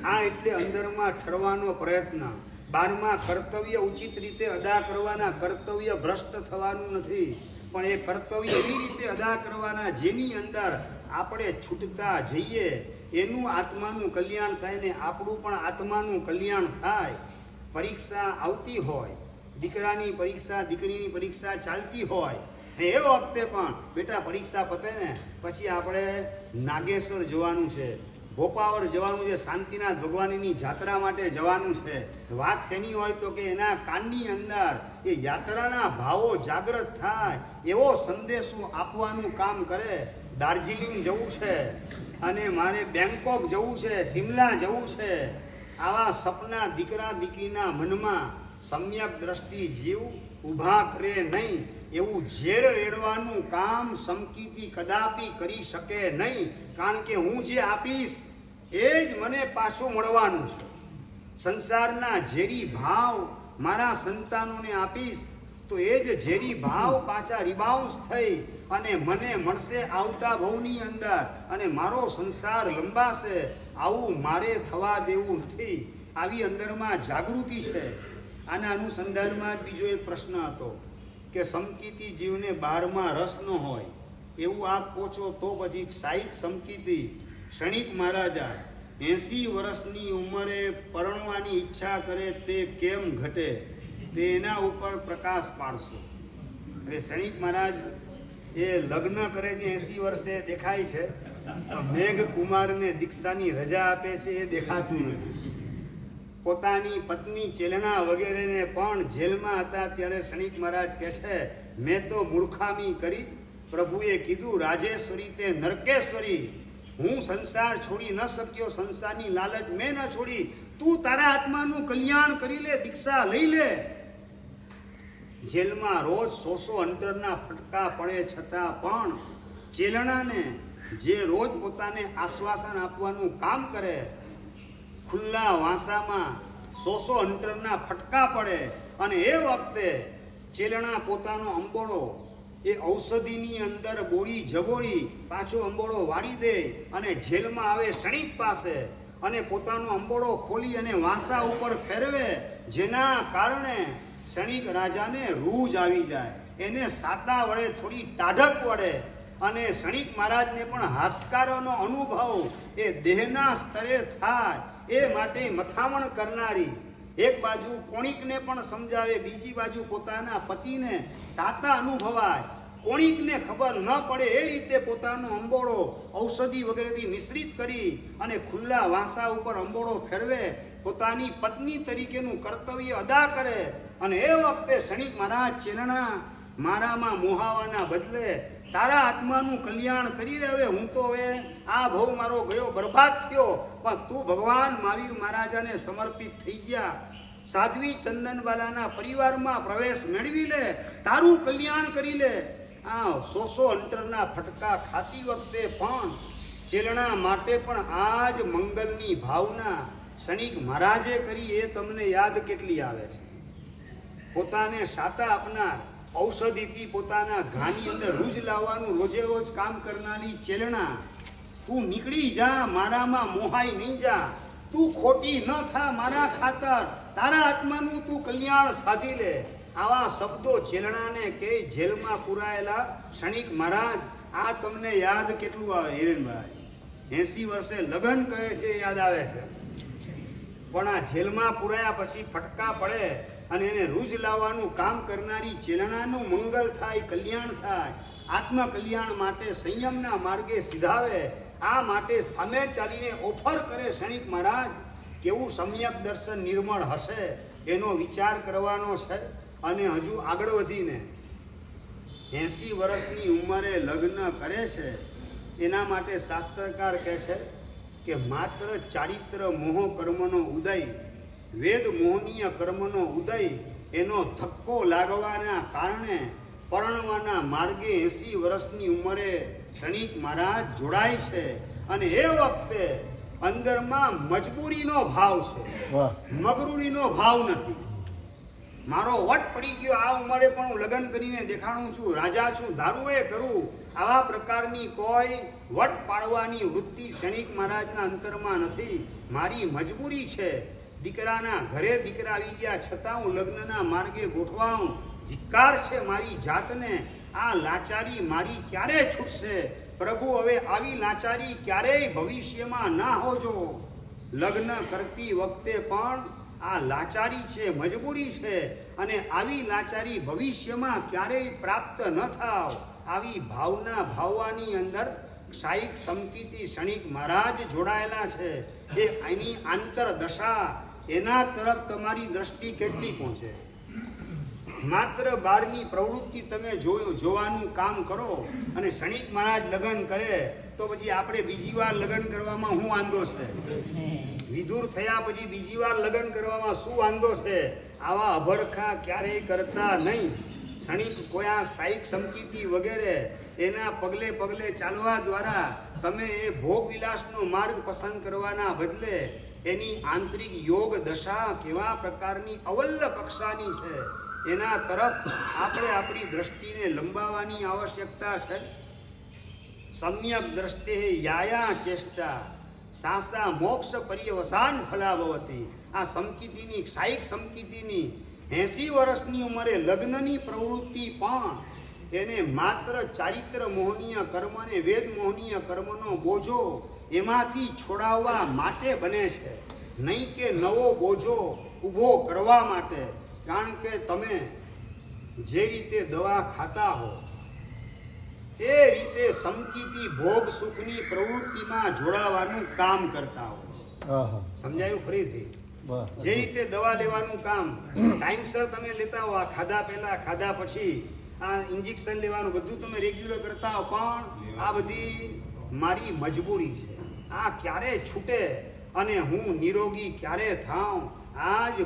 આ એટલે અંદરમાં ઠરવાનો પ્રયત્ન. બહારમાં કર્તવ્ય ઉચિત રીતે અદા કરવાના, કર્તવ્ય ભ્રષ્ટ થવાનું નથી, પણ એ કર્તવ્ય એવી રીતે અદા કરવાના જેની અંદર આપણે છૂટતા જઈએ, એનું આત્માનું કલ્યાણ થાય ને આપણું પણ આત્માનું કલ્યાણ થાય. પરીક્ષા આવતી હોય, દીકરાની પરીક્ષા, દીકરીની પરીક્ષા ચાલતી હોય, એ વખતે પણ બેટા પરીક્ષા પતે ને પછી આપણે નાગેશ્વર જવાનું છે, ભોપાવર જવાનું છે, શાંતિનાથ ભગવાનની જાત્રા માટે જવાનું છે. વાત શેની હોય તો કે એના કાનની અંદર એ યાત્રાના ભાવો જાગૃત થાય એવો સંદેશો આપવાનું કામ કરે. દાર્જિલિંગ જવું છે અને મારે બેંકોક જવું છે, શિમલા જવું છે, આવા સપના દીકરા દીકરીના મનમાં સમ્યક દ્રષ્ટિ જીવ ઊભા કરે નહીં એવું ઝેર રેડવાનું કામ સમકીતી કદાપી કરી શકે નહીં. કારણ કે હું જે આપીશ એ જ મને પાછું મળવાનું છે. સંસારના ઝેરી ભાવ મારા સંતાનોને આપીશ તો એ જ ઝેરી ભાવ પાછા રિબાઉન્સ થઈ અને મને મળશે આવતા ભવની અંદર અને મારો સંસાર લંબાશે. આવું મારે થવા દેવું નથી. આવી અંદરમાં જાગૃતિ છે. આના અનુસંધાનમાં બીજો એક પ્રશ્ન હતો કે સમકીતી જીવને બહારમાં રસ ન હોય એવું આપ કહો છો તો પછી સાઈક સમકીતી ક્ષણિક મહારાજા 80 વર્ષની ઉંમરે પરણવાની ઈચ્છા કરે તે કેમ ઘટે, તેના ઉપર પ્રકાશ પાડશો. હવે ક્ષણિક મહારાજ એ લગ્ન કરે છે 80 વર્ષે દેખાય છે, મેઘ કુમારને દીક્ષાની રજા આપે છે એ દેખાતું નથી. પોતાની પત્ની ચેલણા વગેરેને પણ જેલમાં હતા ત્યારે ક્ષણિક મહારાજ કહે છે મેં તો મૂર્ખામી કરી, પ્રભુએ કીધું રાજેશ્વરી તે નરકેશ્વરી, હું સંસાર છોડી ન શક્યો, સંસારની લાલચ મેં ન છોડી, તું તારા આત્માનું કલ્યાણ કરી લે, દીક્ષા લઈ લે. જેલમાં રોજ 100 અંતરના ફટકા પડે છતાં પણ ચેલણાને જે રોજ પોતાને આશ્વાસન આપવાનું કામ કરે, ખુલ્લા વાંસામાં 100 અંતરના ફટકા પડે અને એ વખતે ચેલણા પોતાનો અંબોળો એ ઔષધિની અંદર બોળી જબોળી પાછો અંબોળો વાળી દે અને જેલમાં આવે ક્ષણિક પાસે અને પોતાનો અંબોળો ખોલી અને વાંસા ઉપર ફેરવે, જેના કારણે ક્ષણિક રાજાને રૂજ આવી જાય, એને સાતા વડે થોડી ટાઢક વડે અને ક્ષણિક મહારાજને પણ હાશકારોનો અનુભવ એ દેહના સ્તરે થાય. એ માટે મથામણ કરનારી એક બાજુ કોણિકને પણ સમજાવે, બીજી બાજુ પોતાના પતિને સાતા અનુભવાય, કોણિકને ખબર ન પડે એ રીતે પોતાનો અંબોળો ઔષધિ વગેરેથી મિશ્રિત કરી અને ખુલ્લા વાંસા ઉપર અંબોળો ફેરવે, પોતાની પત્ની તરીકેનું કર્તવ્ય અદા કરે. અને એ વખતે ક્ષણિક મહારાજ ચેલણા મારામાં મોહાવાના બદલે તારા આત્માનું કલ્યાણ કરી રહે, હવે હું તો હવે આ ભવ મારો ગયો બરબાદ થયો, પણ તું ભગવાન મહાવીર મહારાજાને સમર્પિત થઈ ગયા, સાધ્વી ચંદનવાલાના પરિવારમાં પ્રવેશ મેળવી લે, તારું કલ્યાણ કરી લે. આ 100 અંતરના ફટકા ખાતી વખતે પણ ચેલણા માટે પણ આ જ મંગલની ભાવના ક્ષણિક મહારાજે કરી એ તમને યાદ કેટલી આવે છે. પોતાને સાતા આપનાર, ઔષધિથી પોતાના ઘાની અંદર રૂજ લાવવાનું રોજે રોજ કામ કરનારી ચેલણા, તું નીકળી જા, મારામાં મોહાઈ નહીં જા, તું ખોટી ન થા મારા ખાતર, તારા આત્માનું તું કલ્યાણ સાધી લે. આવા શબ્દો ચેલણાને કે જેલમાં પુરાયેલા ક્ષણિક મહારાજ, આ તમને યાદ કેટલું આવે હિરેનભાઈ? 80 વર્ષે લગ્ન કરે છે યાદ આવે છે, પણ આ જેલમાં પુરાયા પછી ફટકા પડે અને એને રૂજ લાવવાનું કામ કરનારી ચેલણાનું મંગલ થાય, કલ્યાણ થાય, આત્મ કલ્યાણ માટે સંયમના માર્ગે સીધાવે. આ માટે સામે ચાલીને ઓફર કરે ક્ષણિક મહારાજ. કેવું સમ્યક દર્શન નિર્મળ હશે એનો વિચાર કરવાનો છે. અને હજુ આગળ વધીને 80 વર્ષની ઉંમરે લગ્ન કરે છે, એના માટે શાસ્ત્રકાર કહે છે કે માત્ર ચારિત્ર મોહ કર્મનો ઉદય, વેદ મોહનીય કર્મનો ઉદય, એનો ધક્કો લાગવાના કારણે પરણવાના માર્ગે 80 વર્ષની ઉંમરે ક્ષણિક મહારાજ જોડાય છે. અને એ વખતે અંદરમાં મજબૂરીનો ભાવ છે, મગરૂરીનો ભાવ નથી. મારો વટ પડી ગયો, આ ઉંમરે પણ હું લગ્ન કરીને દેખાણું છું, રાજા છું, ધારું એ કરું, આવા પ્રકારની કોઈ વટ પાડવાની વૃત્તિ ક્ષણિક મહારાજના અંતરમાં નથી. મારી મજબૂરી છે, દીકરાના ઘરે દીકરા આવી ગયા છતાં હું લગ્નના માર્ગે ગોઠવાઉં, ધિક્કાર છે મારી જાતને. આ લાચારી મારી ક્યારે છૂટશે પ્રભુ? હવે આવી લાચારી ક્યારેય ભવિષ્યમાં ના હોજો. લગ્ન કરતી વખતે પણ આ લાચારી છે, મજબૂરી છે, અને આવી લાચારી ભવિષ્યમાં ક્યારેય પ્રાપ્ત ન થાવ. આવી ભાવના ભાવવાની અંદર સાઈક સમકીતી ક્ષણિક મહારાજ જોડાયેલા છે. એ એની આંતર દશા, એના તરફ તમારી દ્રષ્ટિ કેટલી પહોંચે? માત્ર બહારની પ્રવૃત્તિ તમે જોવાનું કામ કરો અને ક્ષણિક મહારાજ લગ્ન કરે તો પછી આપણે બીજી વાર લગ્ન કરવામાં શું વાંધો છે? વિધુર થયા પછી બીજી વાર લગ્ન કરવામાં શું વાંધો છે? આવા અભરખા ક્યારેય કરતા નહીં. ક્ષણિક કોઈ સાઈક સમકીતી વગેરે એના પગલે પગલે ચાલવા દ્વારા તમે એ ભોગ વિલાસનો માર્ગ પસંદ કરવાના બદલે એની આંતરિક યોગ દશા કેવા પ્રકારની અવલ્લ કક્ષાની છે એના તરફ આપણે આપણી દ્રષ્ટિને લંબાવવાની આવશ્યકતા છે. સમ્યક દ્રષ્ટિ યાયા ચેષ્ટા સાસા મોક્ષ પર્યવસાન ફલાભવતી. આ સમકીતીની, સાઈક સમકીતીની 80 વર્ષની ઉંમરે લગ્નની પ્રવૃત્તિ પણ એને માત્ર ચારિત્ર મોહનીય કર્મ અને વેદ મોહનીય કર્મનો બોજો એમાંથી છોડાવવા માટે બને છે, નહીં કે નવો બોજો ઊભો કરવા માટે. કારણ કે તમે જે રીતે દવા ખાતા હો એ રીતે સમકીતી ભોગ સુખની પ્રવૃત્તિમાં જોડાવાનું કામ કરતા હો. સમજાયું? ફરીથી, જે રીતે દવા લેવાનું કામ ટાઈમસર તમે લેતા હો, આ ખાધા પહેલા ખાધા પછી આ ઇન્જેક્શન લેવાનું બધું તમે રેગ્યુલર કરતા હો, પણ આ બધી મારી મજબૂરી છે. આ ક્યારે છૂટે અને હું નિરોગી ક્યારે થાઉં? આ જ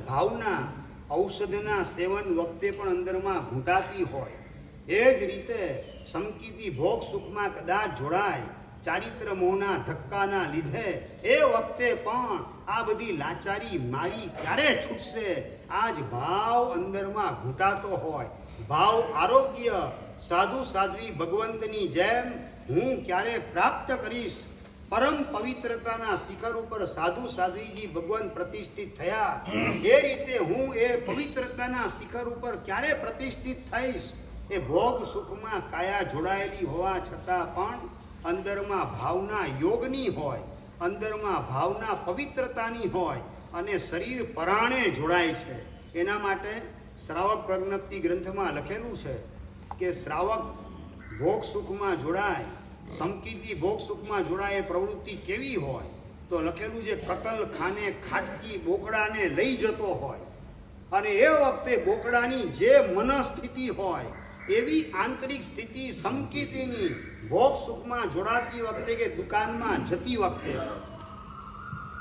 ભાવના ઔષધના સેવન વખતે પણ અંદરમાં ઘૂંટાતી હોય. એ જ રીતે સમકીતી ભોગ સુખમાં કદાચ જોડાય ચારિત્ર મોહના ધક્કાના લીધે એ વખતે પણ આ બધી લાચારી મારી ક્યારે છૂટશે? આ જ ભાવ અંદરમાં ઘૂંટાતો હોય. ભાવ આરોગ્ય સાધુ સાધ્વી ભગવંતની જેમ હું ક્યારે પ્રાપ્ત કરીશ? પરમ પવિત્રતાના શિખર ઉપર સાધુ સાધ્વીજી ભગવાન પ્રતિષ્ઠિત થયા, એ રીતે હું એ પવિત્રતાના શિખર ઉપર ક્યારે પ્રતિષ્ઠિત થઈશ? એ ભોગ સુખમાં કાયા જોડાયેલી હોવા છતાં પણ અંદરમાં ભાવના યોગની હોય, અંદરમાં ભાવના પવિત્રતાની હોય અને શરીર પરાણે જોડાય છે. એના માટે શ્રાવક પ્રજ્ઞપ્તિ ગ્રંથમાં લખેલું છે કે શ્રાવક ભોગ સુખમાં જોડાય, સમકીતી ભોગ સુખમાં જોડાય એ પ્રવૃત્તિ કેવી હોય? તો લખેલું છે કતલ ખાને ખાટકી બોકડાને લઈ જતો હોય, અને એ વખતે બોકડાની જે મનસ્થિતિ હોય એવી આંતરિક સ્થિતિ સમકીતીની ભોગ સુખમાં જોડાતી વખતે કે દુકાનમાં જતી વખતે.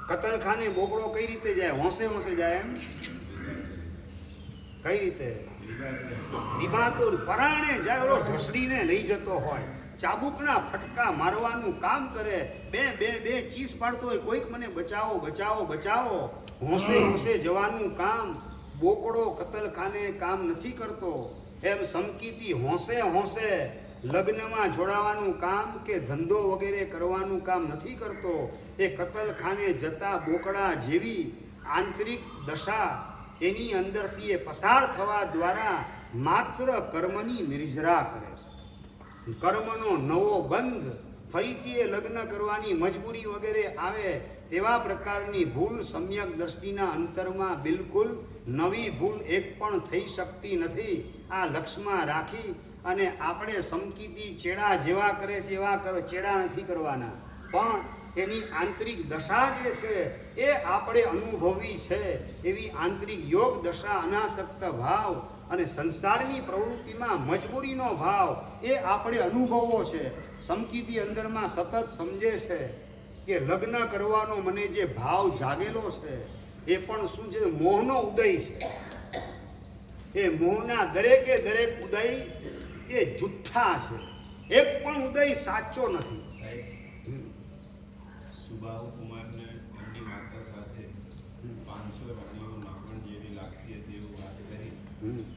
કતલખાને બોકડો કઈ રીતે જાય? હોંશે હોંશે જાય. એમ કઈ રીતે? વિમાતુર પરાણે જાય, ઓલો ઢસડીને લઈ જતો હોય, ચાબુકના ફટકા મારવાનું કામ કરે, બે બે બે ચીસ પાડતો હોય, કોઈક મને બચાવો બચાવો બચાવો, હોંશે હોંશે જવાનું કામ. બોકડો કતલખાને કામ નથી કરતો. એમ સમકીતી હોંશે હોંશે લગ્નમાં જોડાવાનું કામ કે ધંધો વગેરે કરવાનું કામ નથી કરતો. એ કતલખાને જતા બોકડા જેવી આંતરિક દશા એની અંદરથી એ પસાર થવા દ્વારા માત્ર કર્મની નિર્જરા કરે છે. કર્મનો નવો બંધ, ફરીથી એ લગ્ન કરવાની મજબૂરી વગેરે આવે તેવા પ્રકારની ભૂલ સમ્યક દ્રષ્ટિના અંતરમાં બિલકુલ નવી ભૂલ એક પણ થઈ શકતી નથી. આ લક્ષમાં રાખી અને આપણે સમકીતી ચેડા જેવા કરે છે એવા ચેડા નથી કરવાના, પણ એની આંતરિક દશા જે છે એ આપણે અનુભવી છે એવી આંતરિક યોગ દશા, અનાસક્ત ભાવ અને સંસારની પ્રવૃત્તિમાં મજબૂરીનો ભાવ એ આપણે અનુભવો છે. સમકીતી અંદરમાં સતત સમજે છે કે લગ્ન કરવાનો મને જે ભાવ જાગેલો છે એ પણ શું છે? મોહનો ઉદય છે. એ મોહના દરેકે દરેક ઉદય એ જુઠ્ઠા છે, એક પણ ઉદય સાચો નથી. સુબાહુ કુમારને એમની માતા સાથે 500 રાણીઓ નાગણ જેવી લાગતી હતી એવું વાત કરી,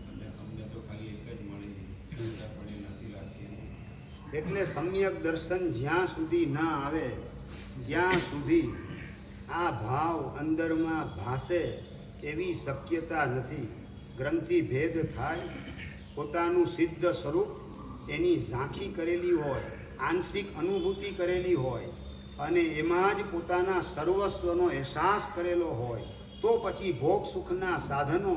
અને અમને તો ખાલી એક જ મળી પણ એ નથી લાગતી. એટલે સમ્યક દર્શન જ્યાં સુધી ના આવે ત્યાં સુધી આ ભાવ અંદરમાં ભાસે એવી શક્યતા નથી. ગ્રંથિ ભેદ થાય, પોતાનું સિદ્ધ સ્વરૂપ એની ઝાંખી કરેલી હોય, આંશિક અનુભૂતિ કરેલી હોય અને એમાં જ પોતાના સર્વસ્વનો અહેસાસ કરેલો હોય, તો પછી ભોગ સુખના સાધનો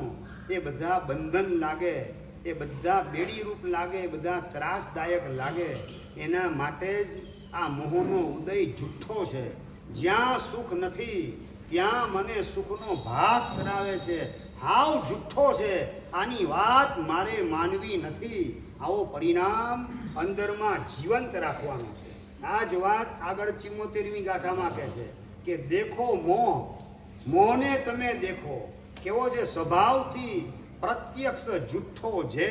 એ બધા બંધન લાગે, એ બધા બેડીરૂપ લાગે, એ બધા ત્રાસદાયક લાગે. એના માટે જ આ મોહનો ઉદય જુઠ્ઠો છે. જ્યાં સુખ નથી ત્યાં મને સુખનો ભાસ કરાવે છે, હાવ જુઠ્ઠો છે. આની વાત મારે માનવી નથી. આવો પરિણામ અંદરમાં જીવંત રાખવાનો છે. આ જ વાત આગળ 74મી ગાથામાં કહે છે કે દેખો મોહ, મોહને તમે દેખો કેવો છે? સ્વભાવથી પ્રત્યક્ષ જુઠ્ઠો છે.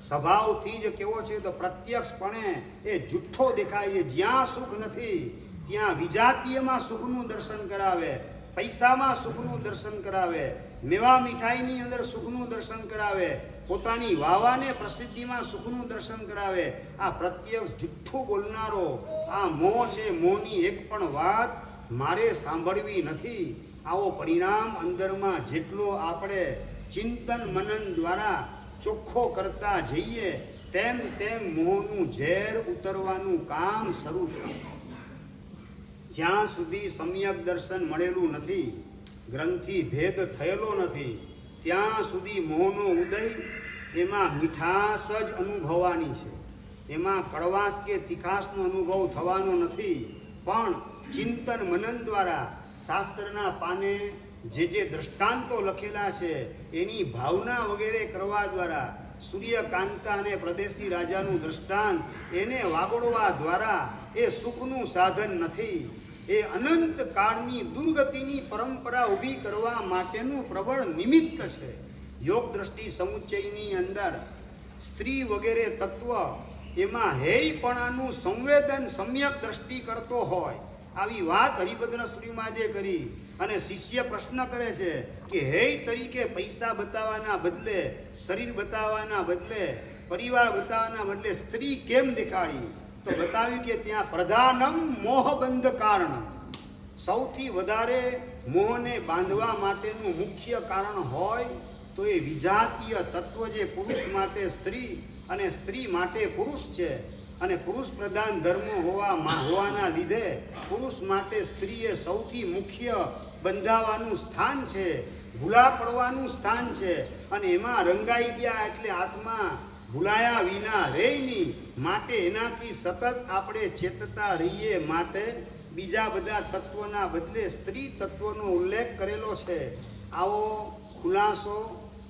સ્વભાવથી જ કેવો છે? તો પ્રત્યક્ષપણે એ જુઠ્ઠો દેખાય છે. જ્યાં સુખ નથી ત્યાં વિજાતીયમાં સુખનું દર્શન કરાવે, પૈસામાં સુખનું દર્શન કરાવે, મેવા મીઠાઈની અંદર સુખનું દર્શન કરાવે, પોતાની વાવાને પ્રસિદ્ધિમાં સુખનું દર્શન કરાવે. આ પ્રત્યક્ષ જુઠ્ઠું બોલનારો આ મોહ છે. મોહની એક પણ વાત મારે સાંભળવી નથી. આવો પરિણામ અંદરમાં જેટલો આપણે ચિંતન મનન દ્વારા ચોખ્ખો કરતા જઈએ તેમ તેમ મોહનું ઝેર ઉતરવાનું કામ શરૂ થયું. જ્યાં સુધી સમ્યક દર્શન મળેલું નથી, ગ્રંથિ ભેદ થયેલો નથી, ત્યાં સુધી મોહનો ઉદય એમાં મીઠાશ જ અનુભવવાની છે. એમાં કડવાશ કે તીખાશનો અનુભવ થવાનો નથી. પણ ચિંતન મનન દ્વારા શાસ્ત્રના પાને જે દ્રષ્ટાંતો લખેલા છે એની ભાવના વગેરે કરવા દ્વારા સૂર્યકાંતા અને પ્રદેશી રાજાનું દ્રષ્ટાંત એને વાગોળવા દ્વારા એ સુખનું સાધન નથી. એ અનંત કાળની દુર્ગતિની પરંપરા ઊભી કરવા માટેનું પ્રબળ નિમિત્ત છે. યોગ દ્રષ્ટિ સમુચ્ચયની અંદર સ્ત્રી વગેરે તત્વ એમાં હેયપણાનું સંવેદન સમ્યક દ્રષ્ટિ કરતો હોય. આવી વાત હરિભદ્ર સ્ત્રીમાં જે કરી અને શિષ્ય પ્રશ્ન કરે છે કે હેય તરીકે પૈસા બતાવવાના બદલે, શરીર બતાવવાના બદલે, પરિવાર બતાવવાના બદલે સ્ત્રી કેમ દેખાડી? તો બતાવ્યું કે ત્યાં પ્રધાનમ મોહબંધ કારણમ, સૌથી વધારે મોહને બાંધવા માટેનું મુખ્ય કારણ હોય તો એ વિજાતીય તત્વ જે પુરુષ માટે સ્ત્રી અને સ્ત્રી માટે પુરુષ છે. અને પુરુષ પ્રધાન ધર્મ હોવાના લીધે પુરુષ માટે સ્ત્રી એ સૌથી મુખ્ય બંધાવાનું સ્થાન છે, ભૂલા પડવાનું સ્થાન છે. અને એમાં રંગાઈ ગયા એટલે આત્મા ભૂલાયા વિના રહે નહીં. માટે એનાથી સતત આપણે ચેતતા રહીએ. માટે બીજા બધા તત્વોના બદલે સ્ત્રી તત્વનો ઉલ્લેખ કરેલો છે. આવો ખુલાસો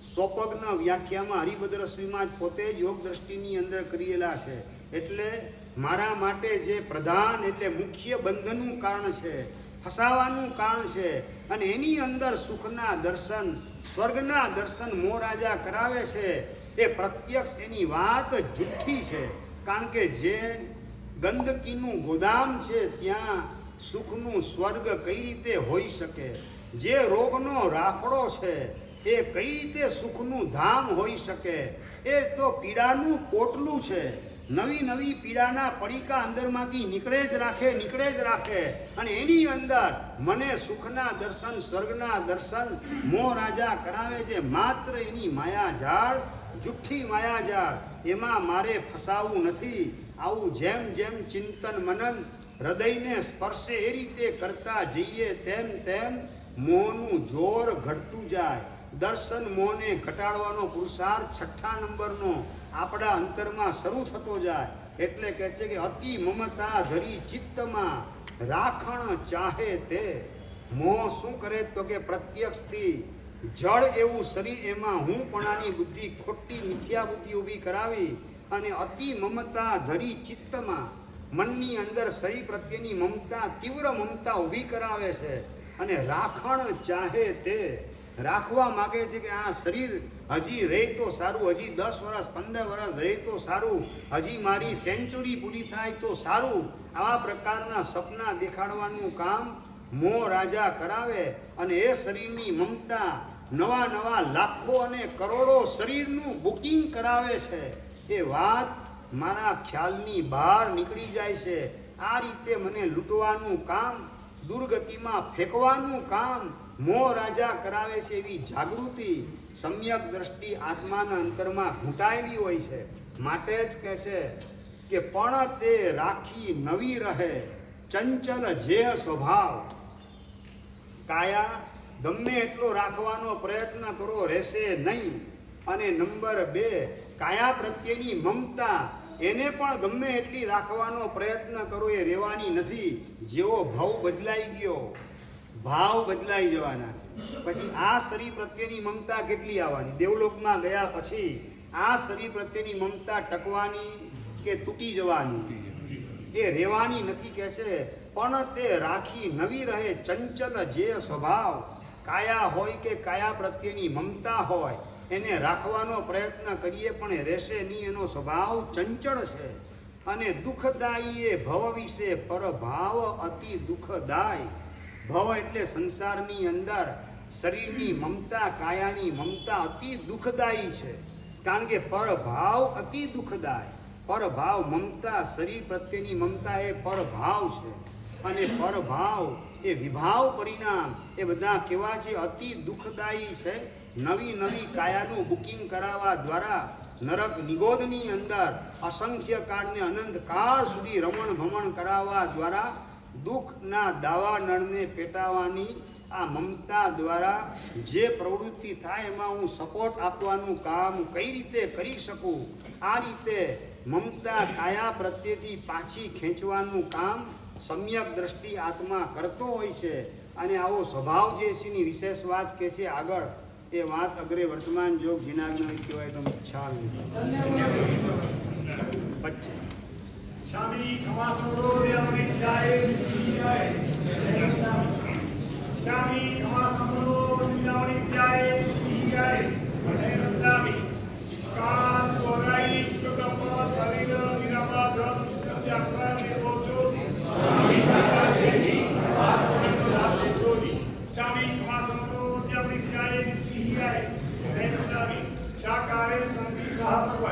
સોપગ્ન વ્યાખ્યામાં હરિભદ્ર સ્વીમાં જ પોતે જ યોગ દ્રષ્ટિની અંદર કરેલા છે. એટલે મારા માટે જે પ્રધાન એટલે મુખ્ય બંધનનું કારણ છે, ફસાવાનું કારણ છે, અને એની અંદર સુખના દર્શન, સ્વર્ગના દર્શન મોરાજા કરાવે છે, એ પ્રત્યક્ષ એની વાત જુઠ્ઠી છે. કારણ કે જે ગંદકીનું ગોદામ છે ત્યાં સુખનું સ્વર્ગ કઈ રીતે હોઈ શકે? જે રોગનો રાફડો છે એ કઈ રીતે સુખનું ધામ હોઈ શકે? એ તો પીડાનું પોટલું છે. નવી નવી પીડાના પડીકા અંદરમાંથી નીકળે જ રાખે. અને એની અંદર મને સુખના દર્શન, સ્વર્ગના દર્શન મોહ રાજા કરાવે છે. માત્ર એની માયાજાળ, જુઠ્ઠી માયાજાળ. એમાં મારે ફસાવું નથી. આવું જેમ જેમ ચિંતન મનન હૃદયને સ્પર્શે એ રીતે કરતા જઈએ તેમ તેમ મોહનું જોર ઘટતું જાય. દર્શન મોહને ઘટાડવાનો પુરુષાર્થ 6 નંબરનો આપણા અંતરમાં શરૂ થતો જાય. એટલે કહે છે કે અતિ મમતા ધરી ચિત્તમાં રાખણ ચાહે તે. મોહ શું કરે તો કે પ્રત્યક્ષથી જળ એવું શરીર, એમાં હુંપણાની બુદ્ધિ, ખોટી મિથ્યા બુદ્ધિ ઊભી કરાવી અને અતિ મમતા ધરી ચિત્તમાં મનની અંદર શરીર પ્રત્યેની મમતા, તીવ્ર મમતા ઊભી કરાવે છે. અને રાખણ ચાહે તે, રાખવા માગે છે કે આ શરીર હજી રહે તો સારું, હજી 10 વર્ષ 15 વર્ષ રહે તો સારું, હજી મારી સેન્ચુરી પૂરી થાય તો સારું. આવા પ્રકારના સપના દેખાડવાનું કામ મોહ રાજા કરાવે. અને એ શરીરની મમતા નવા લાખો અને કરોડો શરીરનું બુકિંગ કરાવે છે. એ વાત મારા ખ્યાલની બહાર નીકળી જાય છે. આ રીતે મને લૂંટવાનું કામ, દુર્ગતિમાં ફેંકવાનું કામ મોહ રાજા કરાવે છે. એવી જાગૃતિ, સમ્યક દ્રષ્ટિ આત્માના અંતરમાં ઘૂંટાયેલી હોય છે. માટે જ કહે છે કે પણ તે રાખી નવી રહે ચંચલ જેહ સ્વભાવ. કાયા ગમે એટલો રાખવાનો પ્રયત્ન કરો, રહેશે નહીં. અને નંબર 2, કાયા પ્રત્યેની મમતા, એને પણ ગમે એટલી રાખવાનો પ્રયત્ન કરો, એ રહેવાની નથી. જેવો ભાવ બદલાઈ ગયો, ભાવ બદલાઈ જવાના છે. પછી આ શરીર પ્રત્યેની મમતા કેટલી આવવાની? દેવલોકમાં ગયા પછી આ શરીર પ્રત્યેની મમતા ટકવાની કે તૂટી જવાની? એ રહેવાની નથી. કહે છે પણ તે રાખી નવી રહે ચંચલ જે સ્વભાવ. કાયા હોય કે કાયા પ્રત્યેની મમતા હોય, એને રાખવાનો પ્રયત્ન કરીએ પણ એ રહેશે નહીં. એનો સ્વભાવ ચંચળ છે. અને દુઃખદાયી એ ભવ વિશે પરભાવ અતિ દુઃખદાય. ભવ એટલે સંસારની અંદર શરીરની મમતા, કાયાની મમતા અતિ દુઃખદાયી છે. કારણ કે પરભાવ અતિ દુઃખદાય. પરભાવ મમતા, શરીર પ્રત્યેની મમતા એ પરભાવ છે. અને પરભાવ એ વિભાવ પરિણામ, એ બધા કેવા છે? અતિ દુઃખદાયી છે. નવી કાયાનું બુકિંગ કરાવવા દ્વારા નરક નિગોદની અંદર અસંખ્ય કાળને અનંત કાળ સુધી રમણ ભમણ કરાવવા દ્વારા દુઃખના દાવા નળને પેટાવાની આ મમતા દ્વારા જે પ્રવૃત્તિ થાય એમાં હું સપોર્ટ આપવાનું કામ કઈ રીતે કરી શકું, આ રીતે મમતા કાયા પ્રત્યેથી પાછી ખેંચવાનું કામ સમ્યક દ્રષ્ટિ આત્મા કરતો હોય છે. અને આવો સ્વભાવ જે છે એની વિશેષ વાત કે છે આગળ એ વાત અગ્રે વર્તમાન જોગ જીનાગ્ન કહેવાય તો ઈચ્છા સ્વામી ખમા સમૃદ્ધ